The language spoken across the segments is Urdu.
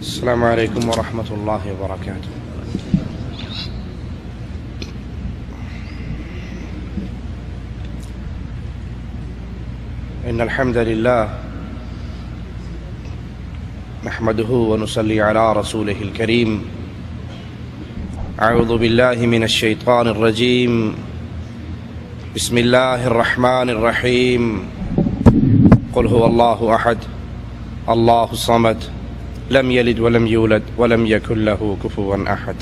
السلام علیکم ورحمۃ اللہ وبرکاتہ۔ ان الحمد للہ نحمده ونصلی علی رسولہ الکریم۔ اعوذ باللہ من الشیطان الرجیم۔ بسم اللہ الرحمن الرحیم۔ قل هو اللہ احد اللہ الصمد لم یلد ولم یولد ولم یکن له کفوا احد۔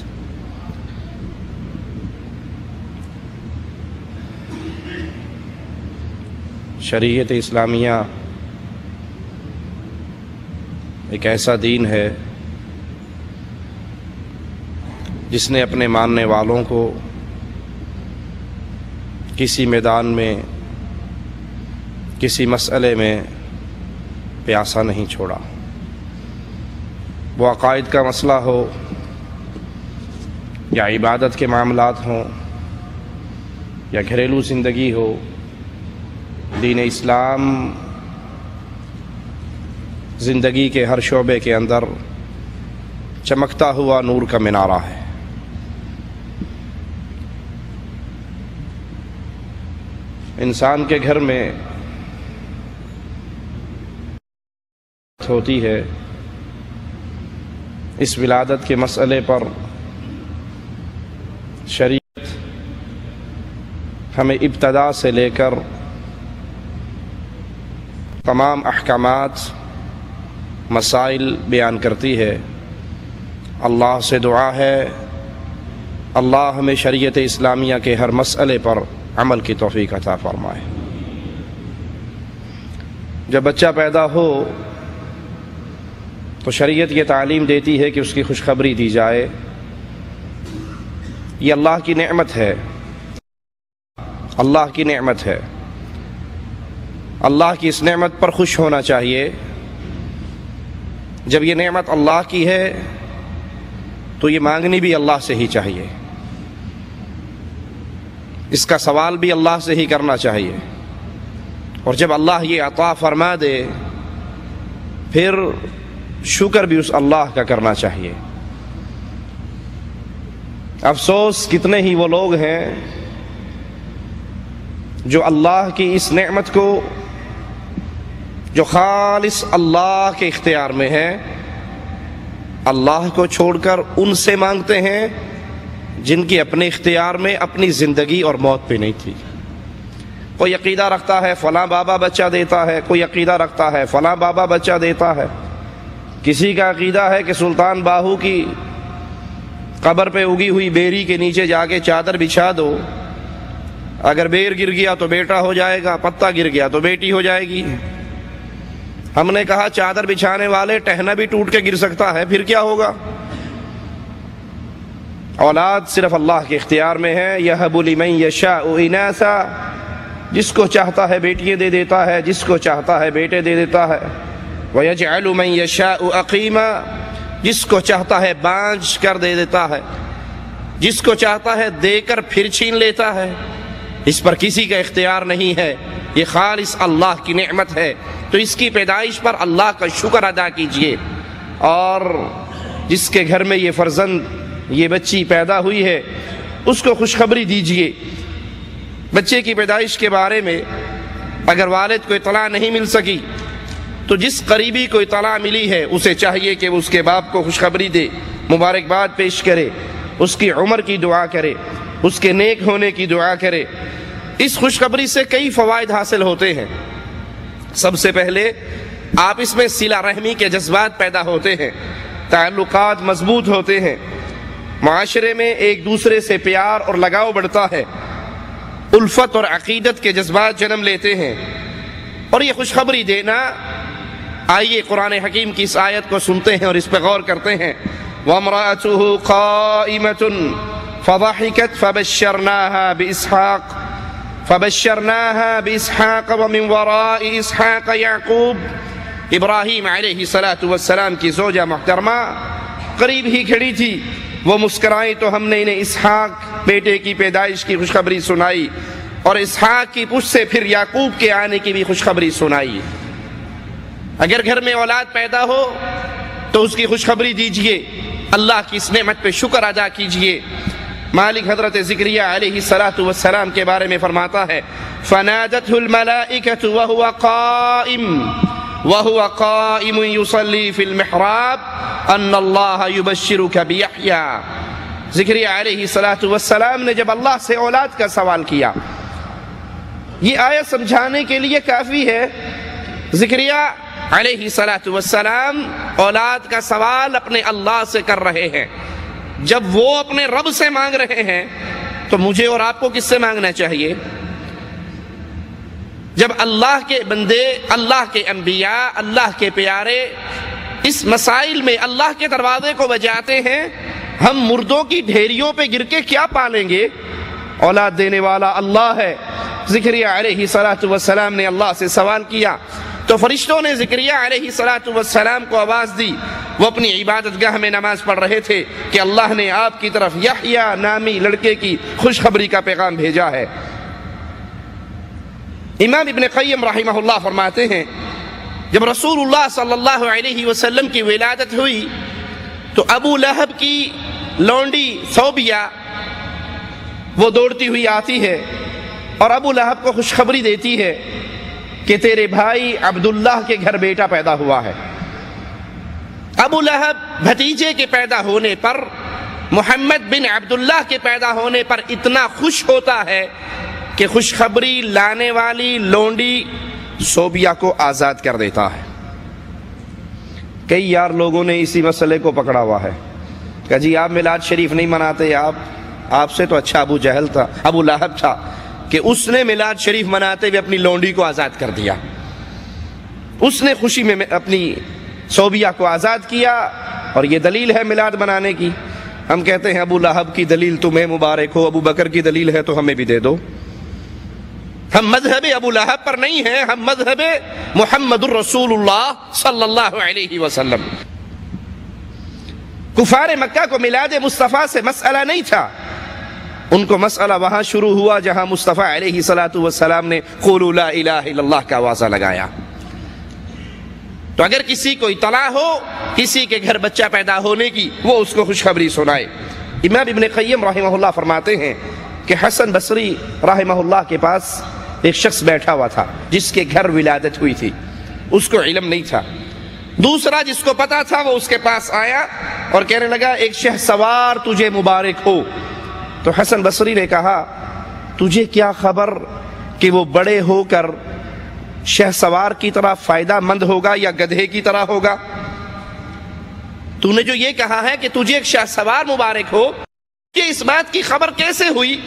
شریعت اسلامیہ ایک ایسا دین ہے جس نے اپنے ماننے والوں کو کسی میدان میں کسی مسئلے میں پیاسا نہیں چھوڑا۔ وہ عقائد کا مسئلہ ہو یا عبادت کے معاملات ہوں یا گھریلو زندگی ہو، دین اسلام زندگی کے ہر شعبے کے اندر چمکتا ہوا نور کا مینارہ ہے۔ انسان کے گھر میں ہوتی ہے، اس ولادت کے مسئلے پر شریعت ہمیں ابتدا سے لے کر تمام احکامات مسائل بیان کرتی ہے۔ اللہ سے دعا ہے اللہ ہمیں شریعت اسلامیہ کے ہر مسئلے پر عمل کی توفیق عطا فرمائے۔ جب بچہ پیدا ہو تو شریعت یہ تعلیم دیتی ہے کہ اس کی خوشخبری دی جائے۔ یہ اللہ کی نعمت ہے، اللہ کی نعمت ہے۔ اللہ کی اس نعمت پر خوش ہونا چاہیے۔ جب یہ نعمت اللہ کی ہے تو یہ مانگنی بھی اللہ سے ہی چاہیے، اس کا سوال بھی اللہ سے ہی کرنا چاہیے، اور جب اللہ یہ عطا فرما دے پھر شکر بھی اس اللہ کا کرنا چاہیے۔ افسوس کتنے ہی وہ لوگ ہیں جو اللہ کی اس نعمت کو جو خالص اللہ کے اختیار میں ہے، اللہ کو چھوڑ کر ان سے مانگتے ہیں جن کی اپنے اختیار میں اپنی زندگی اور موت پہ نہیں تھی۔ کوئی عقیدہ رکھتا ہے فلاں بابا بچہ دیتا ہے، کوئی عقیدہ رکھتا ہے فلاں بابا بچہ دیتا ہے، کسی کا عقیدہ ہے کہ سلطان باہو کی قبر پہ اگی ہوئی بیری کے نیچے جا کے چادر بچھا دو، اگر بیر گر گیا تو بیٹا ہو جائے گا، پتا گر گیا تو بیٹی ہو جائے گی۔ ہم نے کہا چادر بچھانے والے ٹہنا بھی ٹوٹ کے گر سکتا ہے، پھر کیا ہوگا؟ اولاد صرف اللہ کے اختیار میں ہے۔ یَهَبُ لِمَن یَشَاءُ إِنَاثًا، جس کو چاہتا ہے بیٹیاں دے دیتا ہے، جس کو چاہتا ہے بیٹے دے دیتا ہے۔ وَيَجْعَلُ مَن يَشَاءُ عَقِيمًا، جس کو چاہتا ہے بانجھ کر دے دیتا ہے، جس کو چاہتا ہے دے کر پھر چھین لیتا ہے۔ اس پر کسی کا اختیار نہیں ہے، یہ خالص اللہ کی نعمت ہے۔ تو اس کی پیدائش پر اللہ کا شکر ادا کیجئے، اور جس کے گھر میں یہ فرزند، یہ بچی پیدا ہوئی ہے، اس کو خوشخبری دیجئے۔ بچے کی پیدائش کے بارے میں اگر والد کو اطلاع نہیں مل سکی تو جس قریبی کو اطلاع ملی ہے اسے چاہیے کہ وہ اس کے باپ کو خوشخبری دے، مبارکباد پیش کرے، اس کی عمر کی دعا کرے، اس کے نیک ہونے کی دعا کرے۔ اس خوشخبری سے کئی فوائد حاصل ہوتے ہیں۔ سب سے پہلے آپس میں صلہ رحمی کے جذبات پیدا ہوتے ہیں، تعلقات مضبوط ہوتے ہیں، معاشرے میں ایک دوسرے سے پیار اور لگاؤ بڑھتا ہے، الفت اور عقیدت کے جذبات جنم لیتے ہیں۔ اور یہ خوشخبری دینا، آئیے قرآن حکیم کی اس آیت کو سنتے ہیں اور اس پہ غور کرتے ہیں۔ وَامْرَأَتُهُ قَائِمَةٌ فَضَحِكَتْ فَبَشَّرْنَاهَا بِإِسْحَاقَ وَمِنْ وَرَاءِ إِسْحَاقَ يَعْقُوبَ۔ ابراہیم علیہ السلام کی زوجہ محترمہ قریب ہی کھڑی تھی، وہ مسکرائیں تو ہم نے انہیں اسحاق بیٹے کی پیدائش کی خوشخبری سنائی، اور اسحاق کی پشت سے پھر یعقوب کے آنے کی بھی خوشخبری سنائی۔ اگر گھر میں اولاد پیدا ہو تو اس کی خوشخبری دیجئے، اللہ کی اس نعمت پہ شکر ادا کیجئے۔ مالک حضرت زکریا علیہ السلام کے بارے میں فرماتا ہے فَنَادَتْهُ الْمَلَائِكَةُ وَهُوَ قَائِمٌ يُصَلِّي فِي الْمِحْرَابِ أَنَّ اللَّهَ يُبَشِّرُكَ بِيَحْيَىٰ۔ زکریا علیہ السلام نے جب اللہ سے اولاد کا سوال کیا، یہ آیت سمجھانے کے لیے کافی ہے۔ زکریا علیہ السلام اولاد کا سوال اپنے اللہ سے کر رہے ہیں۔ جب وہ اپنے رب سے مانگ رہے ہیں تو مجھے اور آپ کو کس سے مانگنا چاہیے؟ جب اللہ کے بندے، اللہ کے انبیاء، اللہ کے پیارے اس مسائل میں اللہ کے دروازے کو بجاتے ہیں، ہم مردوں کی ڈھیریوں پہ گر کے کیا پالیں گے؟ اولاد دینے والا اللہ ہے۔ زکریا علیہ السلام نے اللہ سے سوال کیا تو فرشتوں نے زکریا علیہ السلام کو آواز دی۔ وہ اپنی عبادت گاہ میں نماز پڑھ رہے تھے کہ اللہ نے آپ کی طرف یحییٰ نامی لڑکے کی خوشخبری کا پیغام بھیجا ہے۔ امام ابن قیم رحمہ اللہ فرماتے ہیں جب رسول اللہ صلی اللہ علیہ وسلم کی ولادت ہوئی تو ابو لہب کی لونڈی ثوبیہ وہ دوڑتی ہوئی آتی ہے اور ابو لہب کو خوشخبری دیتی ہے کہ تیرے بھائی عبداللہ کے گھر بیٹا پیدا ہوا ہے۔ ابو لہب بھتیجے کے پیدا ہونے پر، محمد بن عبداللہ کے پیدا ہونے پر اتنا خوش ہوتا ہے کہ خوشخبری لانے والی لونڈی ثوبیہ کو آزاد کر دیتا ہے۔ کئی یار لوگوں نے اسی مسئلے کو پکڑا ہوا ہے کہ جی آپ میلاد شریف نہیں مناتے، آپ سے تو اچھا ابو جہل تھا، ابو لہب تھا کہ اس نے میلاد شریف مناتے ہوئے اپنی لونڈی کو آزاد کر دیا، اس نے خوشی میں اپنی ثوبیہ کو آزاد کیا اور یہ دلیل ہے میلاد منانے کی۔ ہم کہتے ہیں ابو لہب کی دلیل تمہیں مبارک ہو، ابو بکر کی دلیل ہے تو ہمیں بھی دے دو۔ ہم مذہب ابو لہب پر نہیں ہیں، ہم مذہب محمد الرسول اللہ صلی اللہ علیہ وسلم۔ کفار مکہ کو میلاد مصطفیٰ سے مسئلہ نہیں تھا، ان کو مسئلہ وہاں شروع ہوا جہاں مصطفیٰ علیہ السلام نے قولوا لا الہ الا اللہ کا آوازہ لگایا۔ تو اگر کسی کو اطلاع ہو کسی کے گھر بچہ پیدا ہونے کی، وہ اس کو خوشخبری سنائے۔ امام ابن قیم رحمہ اللہ فرماتے ہیں کہ حسن بصری رحمہ اللہ کے پاس ایک شخص بیٹھا ہوا تھا جس کے گھر ولادت ہوئی تھی، اس کو علم نہیں تھا۔ دوسرا جس کو پتا تھا وہ اس کے پاس آیا اور کہنے لگا ایک شہ سوار تجھے مبارک ہو۔ تو حسن بصری نے کہا تجھے کیا خبر کہ وہ بڑے ہو کر شہ سوار کی طرح فائدہ مند ہوگا یا گدھے کی طرح ہوگا؟ تو نے جو یہ کہا ہے کہ تجھے ایک شہ سوار مبارک ہو، یہ اس بات کی خبر کیسے ہوئی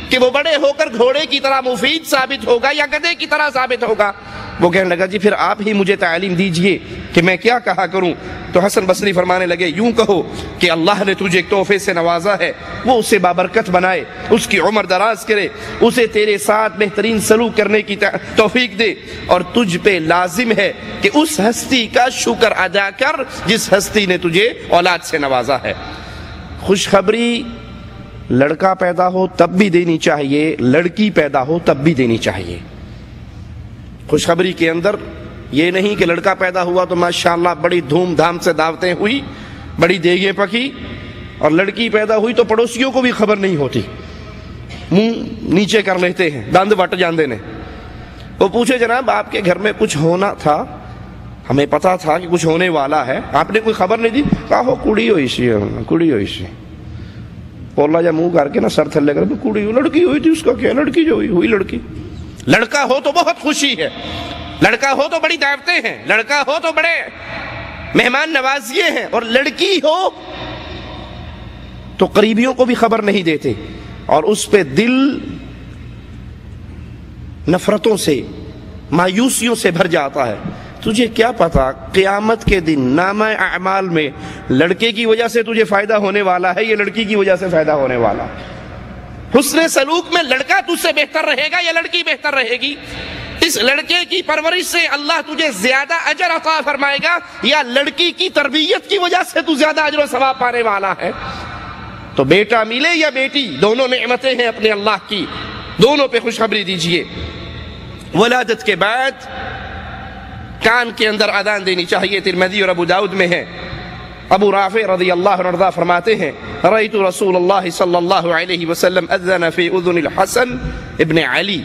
کہ وہ بڑے ہو کر گھوڑے کی طرح مفید ثابت ہوگا یا گدھے کی طرح ثابت ہوگا؟ وہ کہنے لگا جی پھر آپ ہی مجھے تعلیم دیجئے کہ میں کیا کہا کروں۔ تو حسن بصری فرمانے لگے یوں کہو کہ اللہ نے تجھے ایک تحفے سے نوازا ہے، وہ اسے بابرکت بنائے، اس کی عمر دراز کرے، اسے تیرے ساتھ بہترین سلوک کرنے کی توفیق دے، اور تجھ پہ لازم ہے کہ اس ہستی کا شکر ادا کر جس ہستی نے تجھے اولاد سے نوازا ہے۔ خوشخبری لڑکا پیدا ہو تب بھی دینی چاہیے، لڑکی پیدا ہو تب بھی دینی چاہیے۔ خوشخبری کے اندر یہ نہیں کہ لڑکا پیدا ہوا تو ماشاءاللہ بڑی دھوم دھام سے دعوتیں ہوئی، بڑی دیگیں پکی، اور لڑکی پیدا ہوئی تو پڑوسیوں کو بھی خبر نہیں ہوتی، منہ نیچے کر لیتے ہیں، دند وٹ جاندے نے۔ وہ پوچھے جناب آپ کے گھر میں کچھ ہونا تھا، ہمیں پتا تھا کہ کچھ ہونے والا ہے، آپ نے کوئی خبر نہیں دی؟ کہا ہو کڑی ہوئی سی، کڑی ہوئی سی، پولا جا منہ کر کے نا سر تھلے کر کڑی ہوئی، لڑکی ہوئی تھی، اس کا کیا، لڑکی جو ہوئی لڑکی۔ لڑکا ہو تو بہت خوشی ہے، لڑکا ہو تو بڑی دعوتیں ہیں، لڑکا ہو تو بڑے مہمان نوازیے ہیں، اور لڑکی ہو تو قریبیوں کو بھی خبر نہیں دیتے اور اس پہ دل نفرتوں سے، مایوسیوں سے بھر جاتا ہے۔ تجھے کیا پتا قیامت کے دن نامہ اعمال میں لڑکے کی وجہ سے تجھے فائدہ ہونے والا ہے یا لڑکی کی وجہ سے فائدہ ہونے والا؟ حسن سلوک میں لڑکا تجھ سے بہتر رہے گا یا لڑکی بہتر رہے گی؟ اس لڑکے کی پرورش سے اللہ تجھے زیادہ اجر عطا فرمائے گا یا لڑکی کی تربیت کی وجہ سے تو زیادہ اجر و ثواب پانے والا ہے؟ تو بیٹا ملے یا بیٹی، دونوں نعمتیں ہیں اپنے اللہ کی، دونوں پہ خوشخبری دیجئے۔ ولادت کے بعد کان کے اندر اذان دینی چاہیے، ترمذی اور ابو داؤد میں ہے ابو رافع رضی اللہ عنہ فرماتے ہیں رأیت رسول اللہ صلی اللہ علیہ وسلم اذن فی اذن الحسن ابن علی،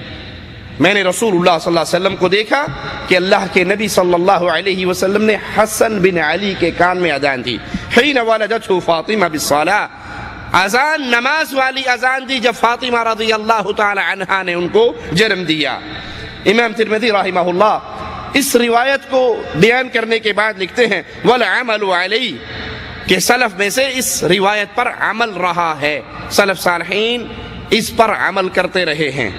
میں نے رسول اللہ صلی اللہ علیہ وسلم کو دیکھا کہ اللہ کے نبی صلی اللہ علیہ وسلم نے حسن بن علی کے کان میں اذان دی، حین ولدته فاطمہ بالصلاۃ، اذان نماز والی اذان دی جب فاطمہ رضی اللہ تعالی عنہا نے ان کو جنم دیا۔ امام ترمذی رحمہ اللہ اس روایت کو بیان کرنے کے بعد لکھتے ہیں والعمل علی، کہ سلف میں سے اس روایت پر عمل رہا ہے، سلف صالحین اس پر عمل کرتے رہے ہیں۔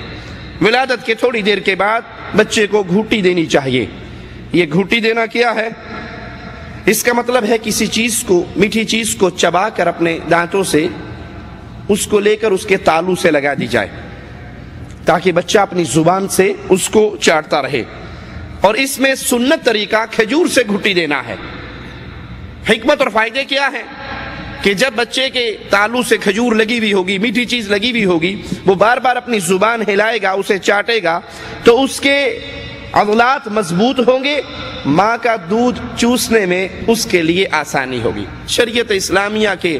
ولادت کے تھوڑی دیر کے بعد بچے کو گھوٹی دینی چاہیے۔ یہ گھوٹی دینا کیا ہے؟ اس کا مطلب ہے کسی چیز کو، میٹھی چیز کو چبا کر اپنے دانتوں سے اس کو لے کر اس کے تالو سے لگا دی جائے تاکہ بچہ اپنی زبان سے اس کو چاٹتا رہے، اور اس میں سنت طریقہ کھجور سے گھوٹی دینا ہے۔ حکمت اور فائدے کیا ہے کہ جب بچے کے تالو سے کھجور لگی ہوئی ہوگی، میٹھی چیز لگی ہوئی ہوگی، وہ بار بار اپنی زبان ہلائے گا، اسے چاٹے گا تو اس کے عضلات مضبوط ہوں گے، ماں کا دودھ چوسنے میں اس کے لیے آسانی ہوگی۔ شریعت اسلامیہ کے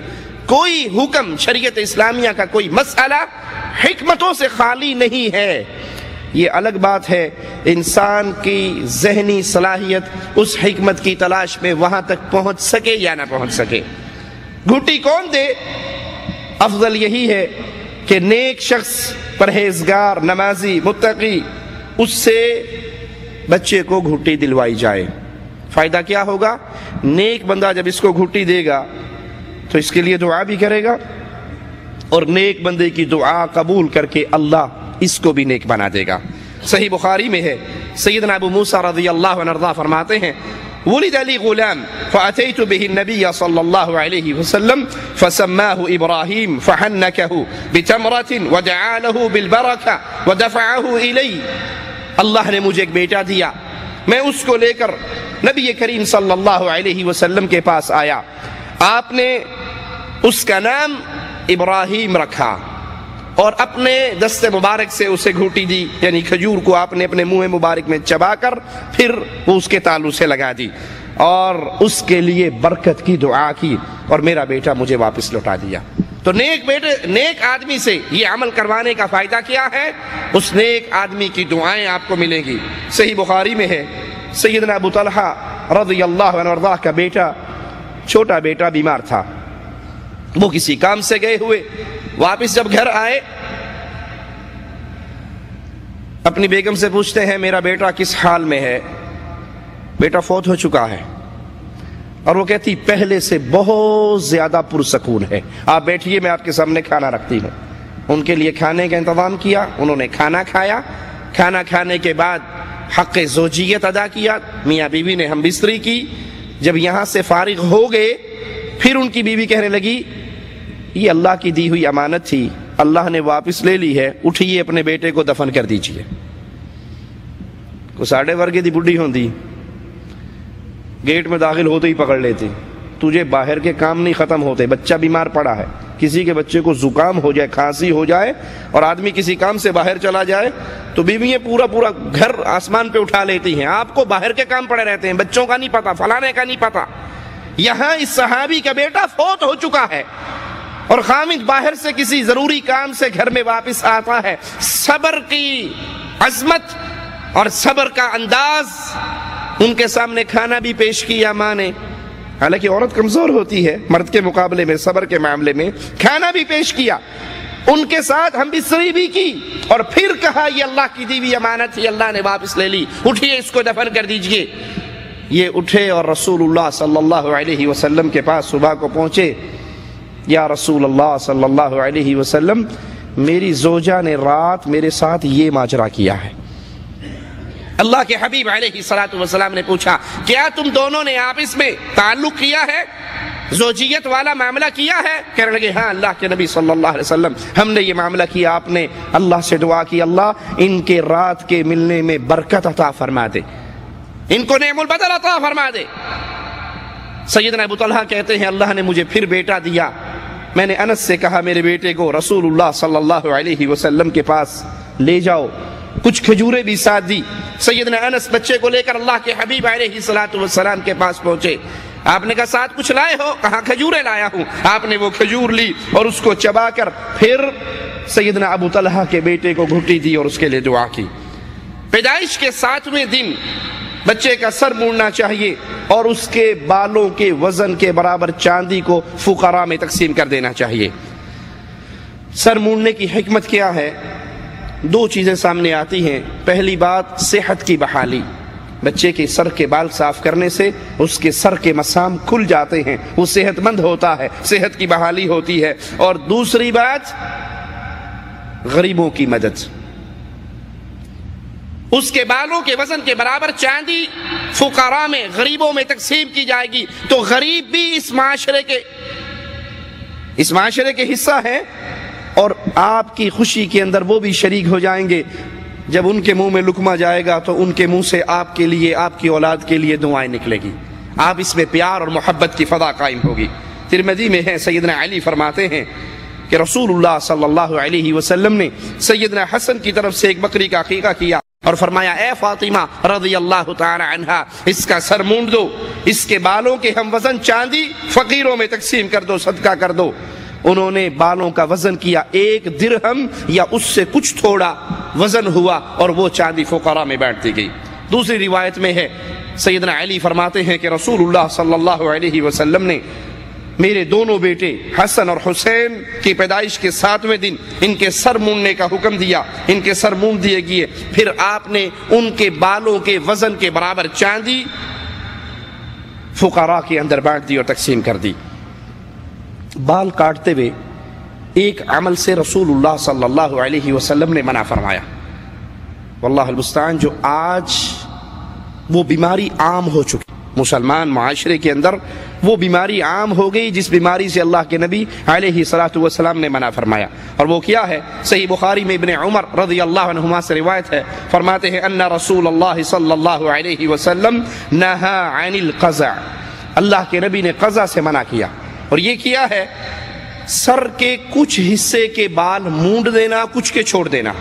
کوئی حکم، شریعت اسلامیہ کا کوئی مسئلہ حکمتوں سے خالی نہیں ہے۔ یہ الگ بات ہے انسان کی ذہنی صلاحیت اس حکمت کی تلاش میں وہاں تک پہنچ سکے یا نہ پہنچ سکے۔ گھوٹی کون دے؟ افضل یہی ہے کہ نیک شخص، پرہیزگار، نمازی، متقی، اس سے بچے کو گھوٹی دلوائی جائے۔ فائدہ کیا ہوگا؟ نیک بندہ جب اس کو گھوٹی دے گا تو اس کے لیے دعا بھی کرے گا، اور نیک بندے کی دعا قبول کر کے اللہ اس کو بھی نیک بنا دے گا۔ صحیح بخاری میں ہے، سیدنا ابو موسیٰ رضی اللہ عنہ فرماتے ہیں ولد لي غلام فأتيت به النبي صلى الله عليه وسلم فسماه إبراهيم فحنكه بتمرة ودعا له بالبركة ودفعه إلي۔ اللہ نے مجھے ایک بیٹا دیا، میں اس کو لے کر نبی کریم صلی اللہ علیہ وسلم کے پاس آیا، آپ نے اس کا نام ابراہیم رکھا اور اپنے دست مبارک سے اسے گھوٹی دی، یعنی کھجور کو آپ نے اپنے منہ مبارک میں چبا کر پھر وہ اس کے تالو سے لگا دی اور اس کے لیے برکت کی دعا کی، اور میرا بیٹا مجھے واپس لوٹا دیا۔ تو نیک آدمی سے یہ عمل کروانے کا فائدہ کیا ہے؟ اس نیک آدمی کی دعائیں آپ کو ملیں گی۔ صحیح بخاری میں ہے، سیدنا ابو طلحہ رضی اللہ عنہ کا بیٹا، چھوٹا بیٹا بیمار تھا، وہ کسی کام سے گئے ہوئے واپس جب گھر آئے، اپنی بیگم سے پوچھتے ہیں میرا بیٹا کس حال میں ہے؟ بیٹا فوت ہو چکا ہے، اور وہ کہتی پہلے سے بہت زیادہ پرسکون ہے، آپ بیٹھیے میں آپ کے سامنے کھانا رکھتی ہوں۔ ان کے لیے کھانے کا انتظام کیا، انہوں نے کھانا کھایا، کھانا کھانے کے بعد حق زوجیت ادا کیا، میاں بیوی نے ہم بستری کی۔ جب یہاں سے فارغ ہو گئے پھر ان کی بیوی کہنے لگی یہ اللہ کی دی ہوئی امانت تھی، اللہ نے واپس لے لی ہے، اٹھیے اپنے بیٹے کو دفن کر دیجئے۔ کو ساڑھے ورگے دی بڈھی ہوندی، گیٹ میں داخل ہوتے ہی پکڑ لیتے، تجھے باہر کے کام نہیں ختم ہوتے، بچہ بیمار پڑا ہے، کسی کے بچے کو زکام ہو جائے، کھانسی ہو جائے اور آدمی کسی کام سے باہر چلا جائے تو بیوییں پورا گھر آسمان پہ اٹھا لیتی ہیں، آپ کو باہر کے کام پڑے رہتے ہیں، بچوں کا نہیں پتا، فلانے کا نہیں پتا۔ یہاں اس صحابی کا بیٹا فوت ہو چکا ہے اور خامد باہر سے کسی ضروری کام سے گھر میں واپس آتا ہے۔ صبر کی عظمت اور صبر کا انداز، ان کے سامنے کھانا بھی پیش کیا ماں نے، حالانکہ عورت کمزور ہوتی ہے مرد کے مقابلے میں، صبر کے معاملے میں کھانا بھی پیش کیا، ان کے ساتھ ہم بستری بھی کی، اور پھر کہا یہ اللہ کی دی ہوئی امانت ہے، اللہ نے واپس لے لی، اٹھیے اس کو دفن کر دیجئے۔ یہ اٹھے اور رسول اللہ صلی اللہ علیہ وسلم کے پاس صبح کو پہنچے، یا رسول اللہ صلی اللہ علیہ وسلم میری زوجہ نے رات میرے ساتھ یہ ماجرا کیا ہے۔ اللہ کے حبیب علیہ الصلوۃ والسلام نے پوچھا کیا تم دونوں نے آپس میں تعلق کیا ہے، زوجیت والا معاملہ کیا ہے؟ کہنے لگے ہاں اللہ کے نبی صلی اللہ علیہ وسلم ہم نے یہ معاملہ کیا۔ آپ نے اللہ سے دعا کی اللہ ان کے رات کے ملنے میں برکت عطا فرما دے، ان کو نعم البدل عطا فرما دے۔ سیدنا ابو طلحہ کہتے ہیں اللہ نے مجھے پھر بیٹا دیا، میں نے انس سے کہا میرے بیٹے کو رسول اللہ صلی اللہ علیہ وسلم کے پاس لے جاؤ، کچھ کھجوریں بھی ساتھ دی۔ سیدنا انس بچے کو لے کر اللہ کے حبیب علیہ الصلوۃ والسلام کے پاس پہنچے، آپ نے کہا ساتھ کچھ لائے ہو؟ کہا کھجوریں لایا ہوں۔ آپ نے وہ کھجور لی اور اس کو چبا کر پھر سیدنا ابو طلحہ کے بیٹے کو گھٹی دی اور اس کے لیے دعا کی۔ پیدائش کے 7ویں دن بچے کا سر موڑنا چاہیے اور اس کے بالوں کے وزن کے برابر چاندی کو فقراء میں تقسیم کر دینا چاہیے۔ سر موڑنے کی حکمت کیا ہے؟ 2 چیزیں سامنے آتی ہیں۔ پہلی بات صحت کی بحالی، بچے کے سر کے بال صاف کرنے سے اس کے سر کے مسام کھل جاتے ہیں، وہ صحت مند ہوتا ہے، صحت کی بحالی ہوتی ہے۔ اور دوسری بات غریبوں کی مدد، اس کے بالوں کے وزن کے برابر چاندی فقراء میں، غریبوں میں تقسیم کی جائے گی تو غریب بھی اس معاشرے کے حصہ ہیں اور آپ کی خوشی کے اندر وہ بھی شریک ہو جائیں گے۔ جب ان کے منہ میں لقمہ جائے گا تو ان کے منہ سے آپ کے لیے، آپ کی اولاد کے لیے دعائیں نکلے گی، آپ اس میں پیار اور محبت کی فضا قائم ہوگی۔ ترمذی میں ہے، سیدنا علی فرماتے ہیں کہ رسول اللہ صلی اللہ علیہ وسلم نے سیدنا حسن کی طرف سے ایک بکری کا عقیقہ کیا اور فرمایا اے فاطمہ رضی اللہ تعالی عنہا، اس کا سر مونڈ دو، اس کے بالوں کے ہم وزن چاندی فقیروں میں تقسیم کر دو، صدقہ کر دو۔ انہوں نے بالوں کا وزن کیا، 1 درہم یا اس سے کچھ تھوڑا وزن ہوا اور وہ چاندی فقراء میں بانٹ دی گئی۔ دوسری روایت میں ہے، سیدنا علی فرماتے ہیں کہ رسول اللہ صلی اللہ علیہ وسلم نے میرے دونوں بیٹے حسن اور حسین کی پیدائش کے 7ویں دن ان کے سر مونڈنے کا حکم دیا، ان کے سر مونڈ دیے گئے، پھر آپ نے ان کے بالوں کے وزن کے برابر چاندی فقراء کے اندر بانٹ دی اور تقسیم کر دی۔ بال کاٹتے ہوئے ایک عمل سے رسول اللہ صلی اللہ علیہ وسلم نے منع فرمایا، واللہ المستعان، جو آج وہ بیماری عام ہو چکی مسلمان معاشرے کے اندر، وہ بیماری عام ہو گئی جس بیماری سے اللہ کے نبی علیہ الصلوۃ والسلام نے منع فرمایا۔ اور وہ کیا ہے؟ صحیح بخاری میں ابن عمر رضی اللہ عنہما سے روایت ہے، فرماتے ہیں ان رسول اللہ صلی اللہ علیہ وسلم نہا عن القزع، اللہ کے نبی نے قزع سے منع کیا، اور یہ کیا ہے؟ سر کے کچھ حصے کے بال مونڈ دینا، کچھ کے چھوڑ دینا۔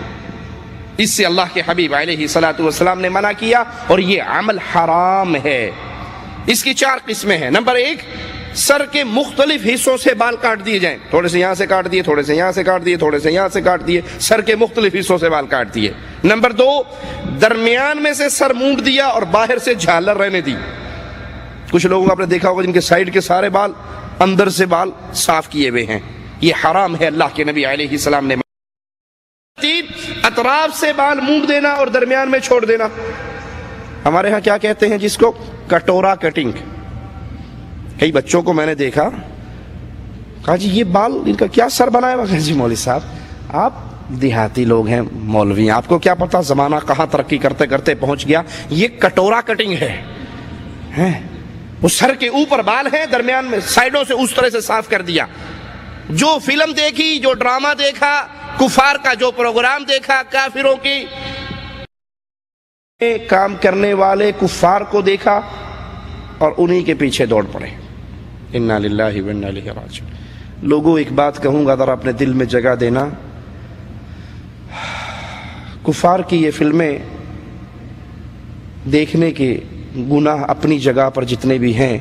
اس سے اللہ کے حبیب علیہ الصلوۃ والسلام نے منع کیا اور یہ عمل حرام ہے۔ اس کی 4 قسمیں ہیں۔ نمبر 1، سر کے مختلف حصوں سے بال کاٹ دیے جائیں، تھوڑے سے یہاں سے کاٹ دیے، تھوڑے سے یہاں سے کاٹ دیے، تھوڑے سے یہاں سے کاٹ دیے، سر کے مختلف حصوں سے بال کاٹ دیے۔ نمبر 2، درمیان میں سے سر مونڈ دیا اور باہر سے جھالر رہنے دی۔ کچھ لوگوں کو آپ نے دیکھا ہوگا جن کے سائیڈ کے سارے بال، اندر سے بال صاف کیے ہوئے ہیں، یہ حرام ہے، اللہ کے نبی علیہ السلام نے۔ 3، اطراف سے بال مونڈ دینا اور درمیان میں چھوڑ دینا۔ ہمارے ہاں کیا کہتے ہیں جس کو؟ کٹورا کٹنگ۔ کئی بچوں کو میں نے دیکھا، کہا جی یہ بال ان کا کیا سر بنایا ہوا ہے؟ جی مولوی صاحب آپ دیہاتی لوگ ہیں، مولوی ہیں، آپ کو کیا پتا زمانہ کہاں ترقی کرتے کرتے پہنچ گیا۔ یہ کٹورا کٹنگ ہے، وہ سر کے اوپر بال ہیں، درمیان میں سائیڈوں سے اس طرح سے صاف کر دیا۔ جو فلم دیکھی، جو ڈرامہ دیکھا، کفار کا جو پروگرام دیکھا، کافروں کی کام کرنے والے کفار کو دیکھا اور انہی کے پیچھے دوڑ پڑے۔ انا للہ و انا الیہ راجعون۔ لوگوں ایک بات کہوں گا، ذرا اپنے دل میں جگہ دینا، کفار کی یہ فلمیں دیکھنے کے گناہ اپنی جگہ پر جتنے بھی ہیں،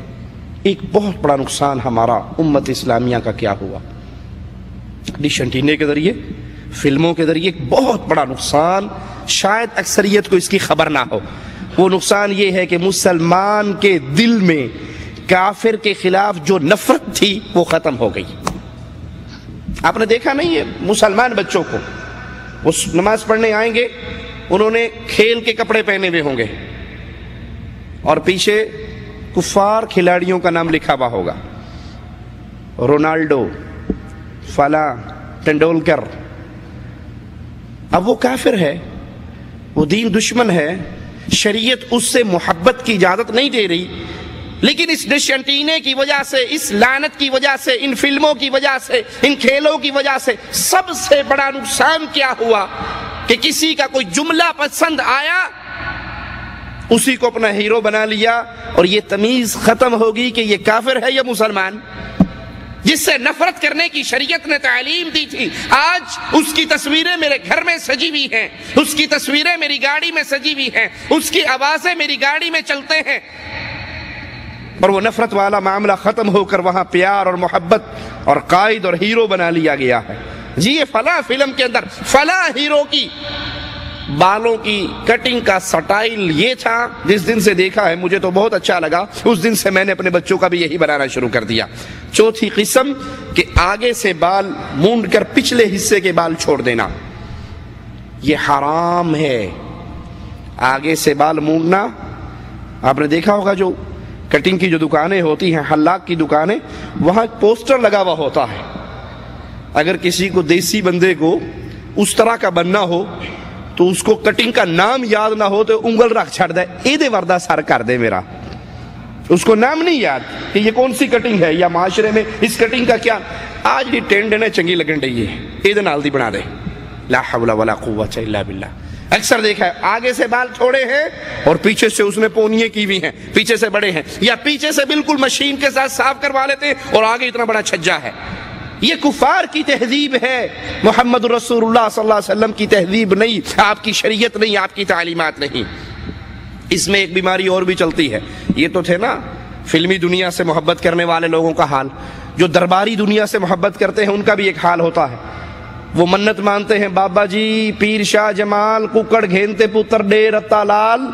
ایک بہت بڑا نقصان ہمارا امت اسلامیہ کا کیا ہوا؟ ڈش انٹینے کے ذریعے، فلموں کے ذریعے ایک بہت بڑا نقصان، شاید اکثریت کو اس کی خبر نہ ہو۔ وہ نقصان یہ ہے کہ مسلمان کے دل میں کافر کے خلاف جو نفرت تھی وہ ختم ہو گئی۔ آپ نے دیکھا نہیں ہے مسلمان بچوں کو، وہ نماز پڑھنے آئیں گے، انہوں نے کھیل کے کپڑے پہنے ہوئے ہوں گے اور پیچھے کفار کھلاڑیوں کا نام لکھا ہوا ہوگا، رونالڈو، فلاں، ٹنڈولکر۔ اب وہ کافر ہے، وہ دین دشمن ہے، شریعت اس سے محبت کی اجازت نہیں دے رہی، لیکن اس ڈش انٹینے کی وجہ سے، اس لعنت کی وجہ سے، ان فلموں کی وجہ سے، ان کھیلوں کی وجہ سے سب سے بڑا نقصان کیا ہوا کہ کسی کا کوئی جملہ پسند آیا، اسی کو اپنا ہیرو بنا لیا، اور یہ تمیز ختم ہوگی کہ یہ کافر ہے یا مسلمان۔ جس سے نفرت کرنے کی شریعت نے تعلیم دی تھی، آج اس کی تصویریں میرے گھر میں سجی ہوئی ہیں، اس کی تصویریں میری گاڑی میں سجی ہوئی ہیں، اس کی آوازیں میری گاڑی میں چلتے ہیں۔ اور وہ نفرت والا معاملہ ختم ہو کر وہاں پیار اور محبت اور قائد اور ہیرو بنا لیا گیا ہے۔ جی یہ فلاں فلم کے اندر فلاں ہیرو کی بالوں کی کٹنگ کا سٹائل یہ تھا، جس دن سے دیکھا ہے مجھے تو بہت اچھا لگا، اس دن سے میں نے اپنے بچوں کا بھی یہی بنانا شروع کر دیا۔ چوتھی قسم کہ آگے سے بال مونڈ کر پچھلے حصے کے بال چھوڑ دینا، یہ حرام ہے۔ آگے سے بال مونڈنا، آپ نے دیکھا ہوگا جو کٹنگ کی جو دکانیں ہوتی ہیں، حلاق کی دکانیں، وہاں پوسٹر لگا ہوا ہوتا ہے، اگر کسی کو دیسی بندے کو اس طرح کا بننا ہو تو اس کو کٹنگ کا نام یاد نہ ہو تو انگل رکھ چھڑ دے، ایدے وردہ سر کر دے میرا، اس کو نام نہیں یاد کہ یہ کون سی کٹنگ ہے یا معاشرے میں اس کٹنگ کا کیا، آج دی ٹرینڈ نے چنگی لگن رہی ہے، ایدے نال دی بنا دے۔ لا حول ولا قوت الا باللہ۔ اکثر دیکھا ہے آگے سے بال چھوڑے ہیں اور پیچھے سے اس نے پونیے کی ہوئی ہیں، پیچھے سے بڑے ہیں، یا پیچھے سے بالکل مشین کے ساتھ صاف کروا لیتے ہیں اور آگے اتنا بڑا چھجا ہے۔ یہ کفار کی تہذیب ہے، محمد رسول اللہ صلی اللہ علیہ وسلم کی تہذیب نہیں، آپ کی شریعت نہیں، آپ کی تعلیمات نہیں۔ اس میں ایک بیماری اور بھی چلتی ہے، یہ تو تھے نا فلمی دنیا سے محبت کرنے والے لوگوں کا حال، جو درباری دنیا سے محبت کرتے ہیں ان کا بھی ایک حال ہوتا ہے۔ وہ منت مانتے ہیں، بابا جی پیر شاہ جمال ککڑ گھینتے پتر ڈے رتا لال،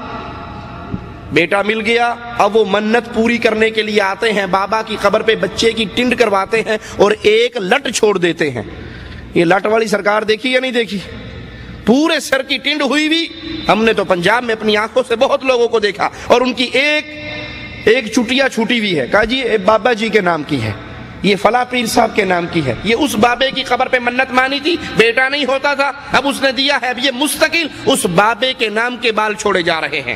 بیٹا مل گیا، اب وہ منت پوری کرنے کے لیے آتے ہیں، بابا کی قبر پہ بچے کی ٹنڈ کرواتے ہیں اور ایک لٹ چھوڑ دیتے ہیں۔ یہ لٹ والی سرکار دیکھی یا نہیں دیکھی؟ پورے سر کی ٹنڈ ہوئی بھی، ہم نے تو پنجاب میں اپنی آنکھوں سے بہت لوگوں کو دیکھا، اور ان کی ایک چٹیا چھوٹی ہوئی ہے، کہا جی بابا جی کے نام کی ہے، یہ فلاں پیر صاحب کے نام کی ہے، یہ اس بابے کی قبر پہ منت مانی تھی، بیٹا نہیں ہوتا تھا، اب اس نے دیا ہے، اب یہ مستقل اس بابے کے نام کے بال چھوڑے جا رہے ہیں۔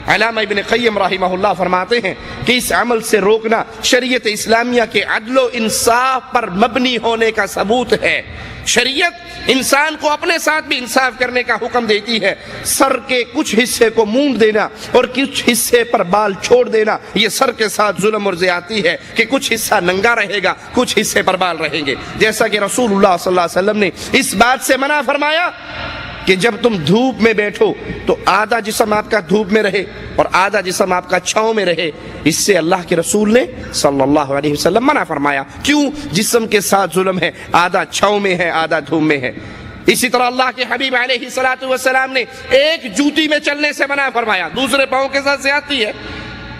علامہ ابن قیم رحمہ اللہ فرماتے ہیں کہ اس عمل سے روکنا شریعت اسلامیہ کے عدل و انصاف پر مبنی ہونے کا ثبوت ہے۔ شریعت انسان کو اپنے ساتھ بھی انصاف کرنے کا حکم دیتی ہے۔ سر کے کچھ حصے کو مونڈ دینا اور کچھ حصے پر بال چھوڑ دینا، یہ سر کے ساتھ ظلم اور زیادتی ہے کہ کچھ حصہ ننگا رہے گا، کچھ حصے پر بال رہیں گے، جیسا کہ رسول اللہ صلی اللہ علیہ وسلم نے اس بات سے منع فرمایا کہ جب تم دھوپ میں بیٹھو تو آدھا جسم آپ کا دھوپ میں رہے اور آدھا جسم آپ کا چھاؤں میں رہے۔ اس سے اللہ کے رسول نے صلی اللہ علیہ وسلم منع فرمایا۔ کیوں؟ جسم کے ساتھ ظلم ہے، آدھا چھاؤں میں ہے، آدھا دھوپ میں ہے۔ اسی طرح اللہ کے حبیب علیہ السلام نے ایک جوتی میں چلنے سے منع فرمایا، دوسرے پاؤں کے ساتھ زیادتی ہے،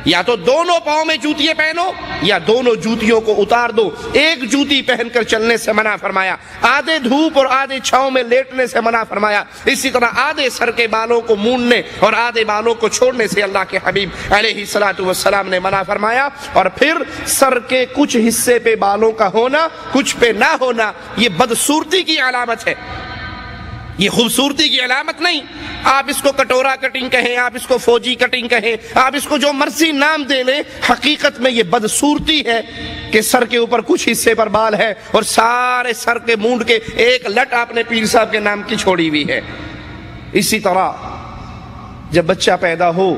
یا تو دونوں پاؤں میں جوتیاں پہنو یا دونوں جوتیوں کو اتار دو، ایک جوتی پہن کر چلنے سے منع فرمایا، آدھے دھوپ اور آدھے چھاؤں میں لیٹنے سے منع فرمایا۔ اسی طرح آدھے سر کے بالوں کو مونڈنے اور آدھے بالوں کو چھوڑنے سے اللہ کے حبیب علیہ السلام نے منع فرمایا۔ اور پھر سر کے کچھ حصے پہ بالوں کا ہونا، کچھ پہ نہ ہونا، یہ بدصورتی کی علامت ہے، یہ خوبصورتی کی علامت نہیں۔ آپ اس کو کٹورا کٹنگ کہیں، آپ اس کو فوجی کٹنگ کہیں، آپ اس کو جو مرضی نام دے لیں، حقیقت میں یہ بدصورتی ہے کہ سر کے اوپر کچھ حصے پر بال ہے اور سارے سر کے مونڈ کے ایک لٹ آپ نے پیر صاحب کے نام کی چھوڑی ہوئی ہے۔ اسی طرح جب بچہ پیدا ہو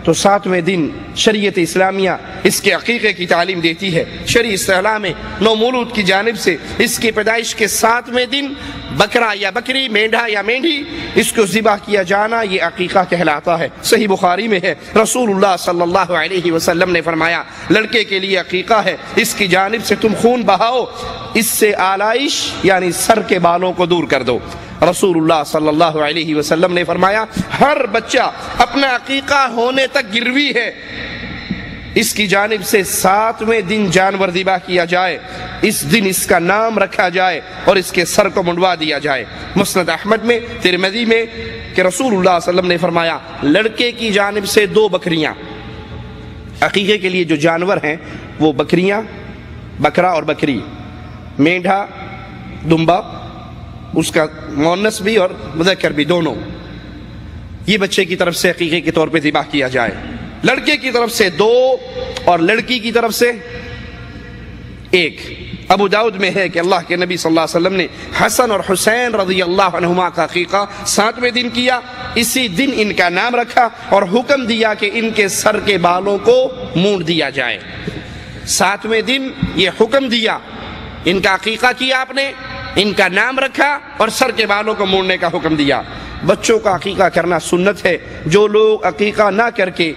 تو 7ویں دن شریعت اسلامیہ اس کے عقیقے کی تعلیم دیتی ہے۔ شرع اصطلاح میں نومولود کی جانب سے اس کی پیدائش کے 7ویں دن بکرا یا بکری، مینڈھا یا مینڈھی، اس کو ذبح کیا جانا، یہ عقیقہ کہلاتا ہے۔ صحیح بخاری میں ہے، رسول اللہ صلی اللہ علیہ وسلم نے فرمایا، لڑکے کے لیے عقیقہ ہے، اس کی جانب سے تم خون بہاؤ، اس سے آلائش یعنی سر کے بالوں کو دور کر دو۔ رسول اللہ صلی اللہ علیہ وسلم نے فرمایا، ہر بچہ اپنا عقیقہ ہونے تک گروی ہے، اس کی جانب سے 7ویں دن جانور ذبح کیا جائے، اس دن اس کا نام رکھا جائے اور اس کے سر کو منڈوا دیا جائے۔ مسند احمد میں، ترمذی میں کہ رسول اللہ صلی اللہ علیہ وسلم نے فرمایا، لڑکے کی جانب سے 2 بکریاں، عقیقے کے لیے جو جانور ہیں وہ بکریاں، بکرا اور بکری، مینڈھا، دمبا، اس کا مؤنث بھی اور مذکر بھی دونوں، یہ بچے کی طرف سے عقیقے کے طور پہ ذبح کیا جائے۔ لڑکے کی طرف سے 2 اور لڑکی کی طرف سے 1۔ ابو داؤد میں ہے کہ اللہ کے نبی صلی اللہ علیہ وسلم نے حسن اور حسین رضی اللہ عنہما کا عقیقہ 7ویں دن کیا، اسی دن ان کا نام رکھا اور حکم دیا کہ ان کے سر کے بالوں کو مونڈ دیا جائے۔ 7ویں دن یہ حکم دیا، ان کا عقیقہ کیا آپ نے، ان کا نام رکھا اور سر کے بالوں کو مونڈنے کا حکم دیا۔ بچوں کا عقیقہ کرنا سنت ہے۔ جو لوگ عقیقہ نہ کر کے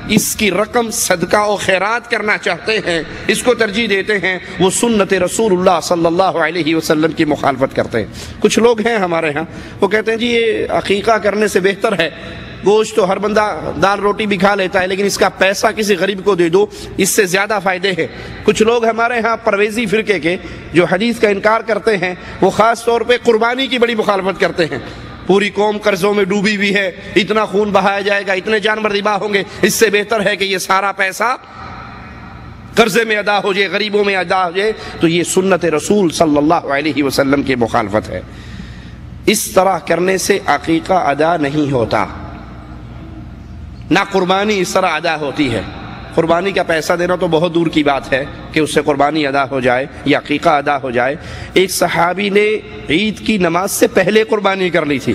اس کی رقم صدقہ و خیرات کرنا چاہتے ہیں، اس کو ترجیح دیتے ہیں، وہ سنت رسول اللہ صلی اللہ علیہ وسلم کی مخالفت کرتے ہیں۔ کچھ لوگ ہیں ہمارے ہاں، وہ کہتے ہیں جی یہ عقیقہ کرنے سے بہتر ہے، گوشت تو ہر بندہ دال روٹی بھی کھا لیتا ہے، لیکن اس کا پیسہ کسی غریب کو دے دو، اس سے زیادہ فائدے ہیں۔ کچھ لوگ ہمارے ہاں پرویزی فرقے کے جو حدیث کا انکار کرتے ہیں، وہ خاص طور پہ قربانی کی بڑی مخالفت کرتے ہیں۔ پوری قوم قرضوں میں ڈوبی ہوئی ہے، اتنا خون بہایا جائے گا، اتنے جانور ذبح ہوں گے، اس سے بہتر ہے کہ یہ سارا پیسہ قرضے میں ادا ہو جائے، غریبوں میں ادا ہو جائے۔ تو یہ سنت رسول صلی اللہ علیہ وسلم کی مخالفت ہے۔ اس طرح کرنے سے عقیقہ ادا نہیں ہوتا، نہ قربانی اس طرح ادا ہوتی ہے۔ قربانی کا پیسہ دینا تو بہت دور کی بات ہے کہ اس سے قربانی ادا ہو جائے یا عقیقہ ادا ہو جائے۔ ایک صحابی نے عید کی نماز سے پہلے قربانی کر لی تھی،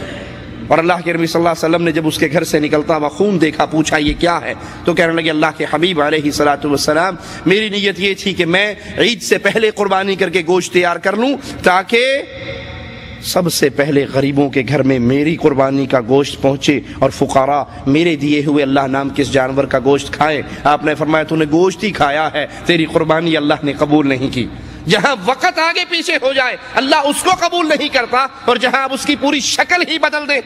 اور اللہ کے نبی صلی اللہ علیہ وسلم نے جب اس کے گھر سے نکلتا ہوا خون دیکھا، پوچھا یہ کیا ہے، تو کہنے لگے اللہ کے حبیب علیہ الصلوۃ والسلام میری نیت یہ تھی کہ میں عید سے پہلے قربانی کر کے گوشت تیار کر لوں تاکہ سب سے پہلے غریبوں کے گھر میں میری قربانی کا گوشت پہنچے اور فقراء میرے دیے ہوئے اللہ نام کے اس جانور کا گوشت کھائیں۔ آپ نے فرمایا تو نے گوشت ہی کھایا ہے، تیری قربانی اللہ نے قبول نہیں کی۔ جہاں وقت آگے پیچھے ہو جائے اللہ اس کو قبول نہیں کرتا، اور جہاں آپ اس کی پوری شکل ہی بدل دیں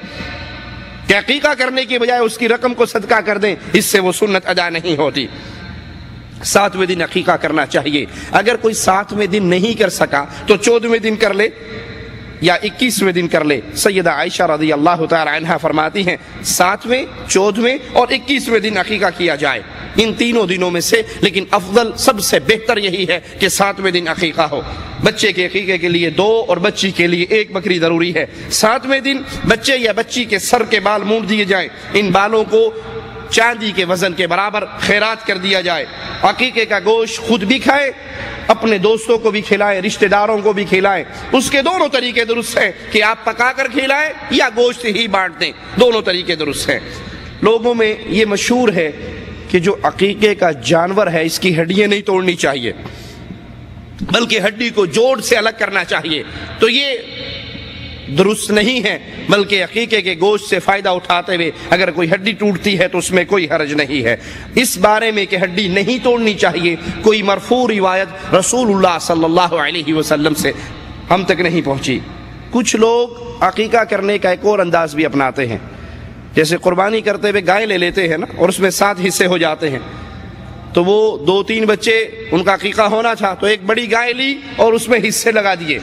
کہ عقیقہ کرنے کی بجائے اس کی رقم کو صدقہ کر دیں، اس سے وہ سنت ادا نہیں ہوتی۔ 7ویں دن عقیقہ کرنا چاہیے۔ اگر کوئی 7ویں دن نہیں کر سکا تو 14ویں دن کر لے یا 21ویں دن کر لے۔ سیدہ عائشہ رضی اللہ تعالی عنہا فرماتی ہیں 7ویں، 14ویں اور 21ویں دن عقیقہ کیا جائے، ان تینوں دنوں میں سے، لیکن افضل سب سے بہتر یہی ہے کہ 7ویں دن عقیقہ ہو۔ بچے کے عقیقے کے لیے 2 اور بچی کے لیے 1 بکری ضروری ہے۔ 7ویں دن بچے یا بچی کے سر کے بال مونڈ دیے جائیں، ان بالوں کو چاندی کے وزن کے برابر خیرات کر دیا جائے۔ عقیقے کا گوشت خود بھی کھائے، اپنے دوستوں کو بھی کھلائیں، رشتہ داروں کو بھی کھلائیں۔ اس کے دونوں طریقے درست ہیں کہ آپ پکا کر کھلائیں یا گوشت ہی بانٹ دیں، دونوں طریقے درست ہیں۔ لوگوں میں یہ مشہور ہے کہ جو عقیقے کا جانور ہے اس کی ہڈیاں نہیں توڑنی چاہیے، بلکہ ہڈی کو جوڑ سے الگ کرنا چاہیے، تو یہ درست نہیں ہے، بلکہ عقیقے کے گوشت سے فائدہ اٹھاتے ہوئے اگر کوئی ہڈی ٹوٹتی ہے تو اس میں کوئی حرج نہیں ہے۔ اس بارے میں کہ ہڈی نہیں توڑنی چاہیے کوئی مرفوع روایت رسول اللہ صلی اللہ علیہ وسلم سے ہم تک نہیں پہنچی۔ کچھ لوگ عقیقہ کرنے کا ایک اور انداز بھی اپناتے ہیں، جیسے قربانی کرتے ہوئے گائے لے لیتے ہیں نا، اور اس میں 7 حصے ہو جاتے ہیں، تو وہ 2-3 بچے ان کا عقیقہ ہونا تھا تو ایک بڑی گائے لی اور اس میں حصے لگا دیے۔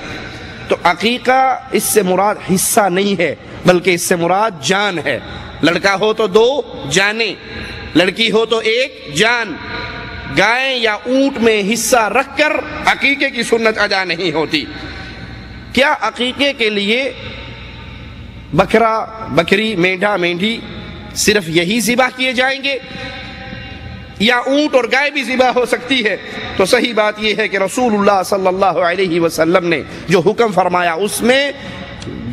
تو عقیقہ اس سے مراد حصہ نہیں ہے، بلکہ اس سے مراد جان ہے۔ لڑکا ہو تو 2 جانیں، لڑکی ہو تو 1 جان۔ گائے یا اونٹ میں حصہ رکھ کر عقیقے کی سنت ادا نہیں ہوتی۔ کیا عقیقے کے لیے بکرا، بکری، مینڈھا، مینڈھی صرف یہی ذبح کیے جائیں گے یا اونٹ اور گائے بھی ذبح ہو سکتی ہے؟ تو صحیح بات یہ ہے کہ رسول اللہ صلی اللہ علیہ وسلم نے جو حکم فرمایا اس میں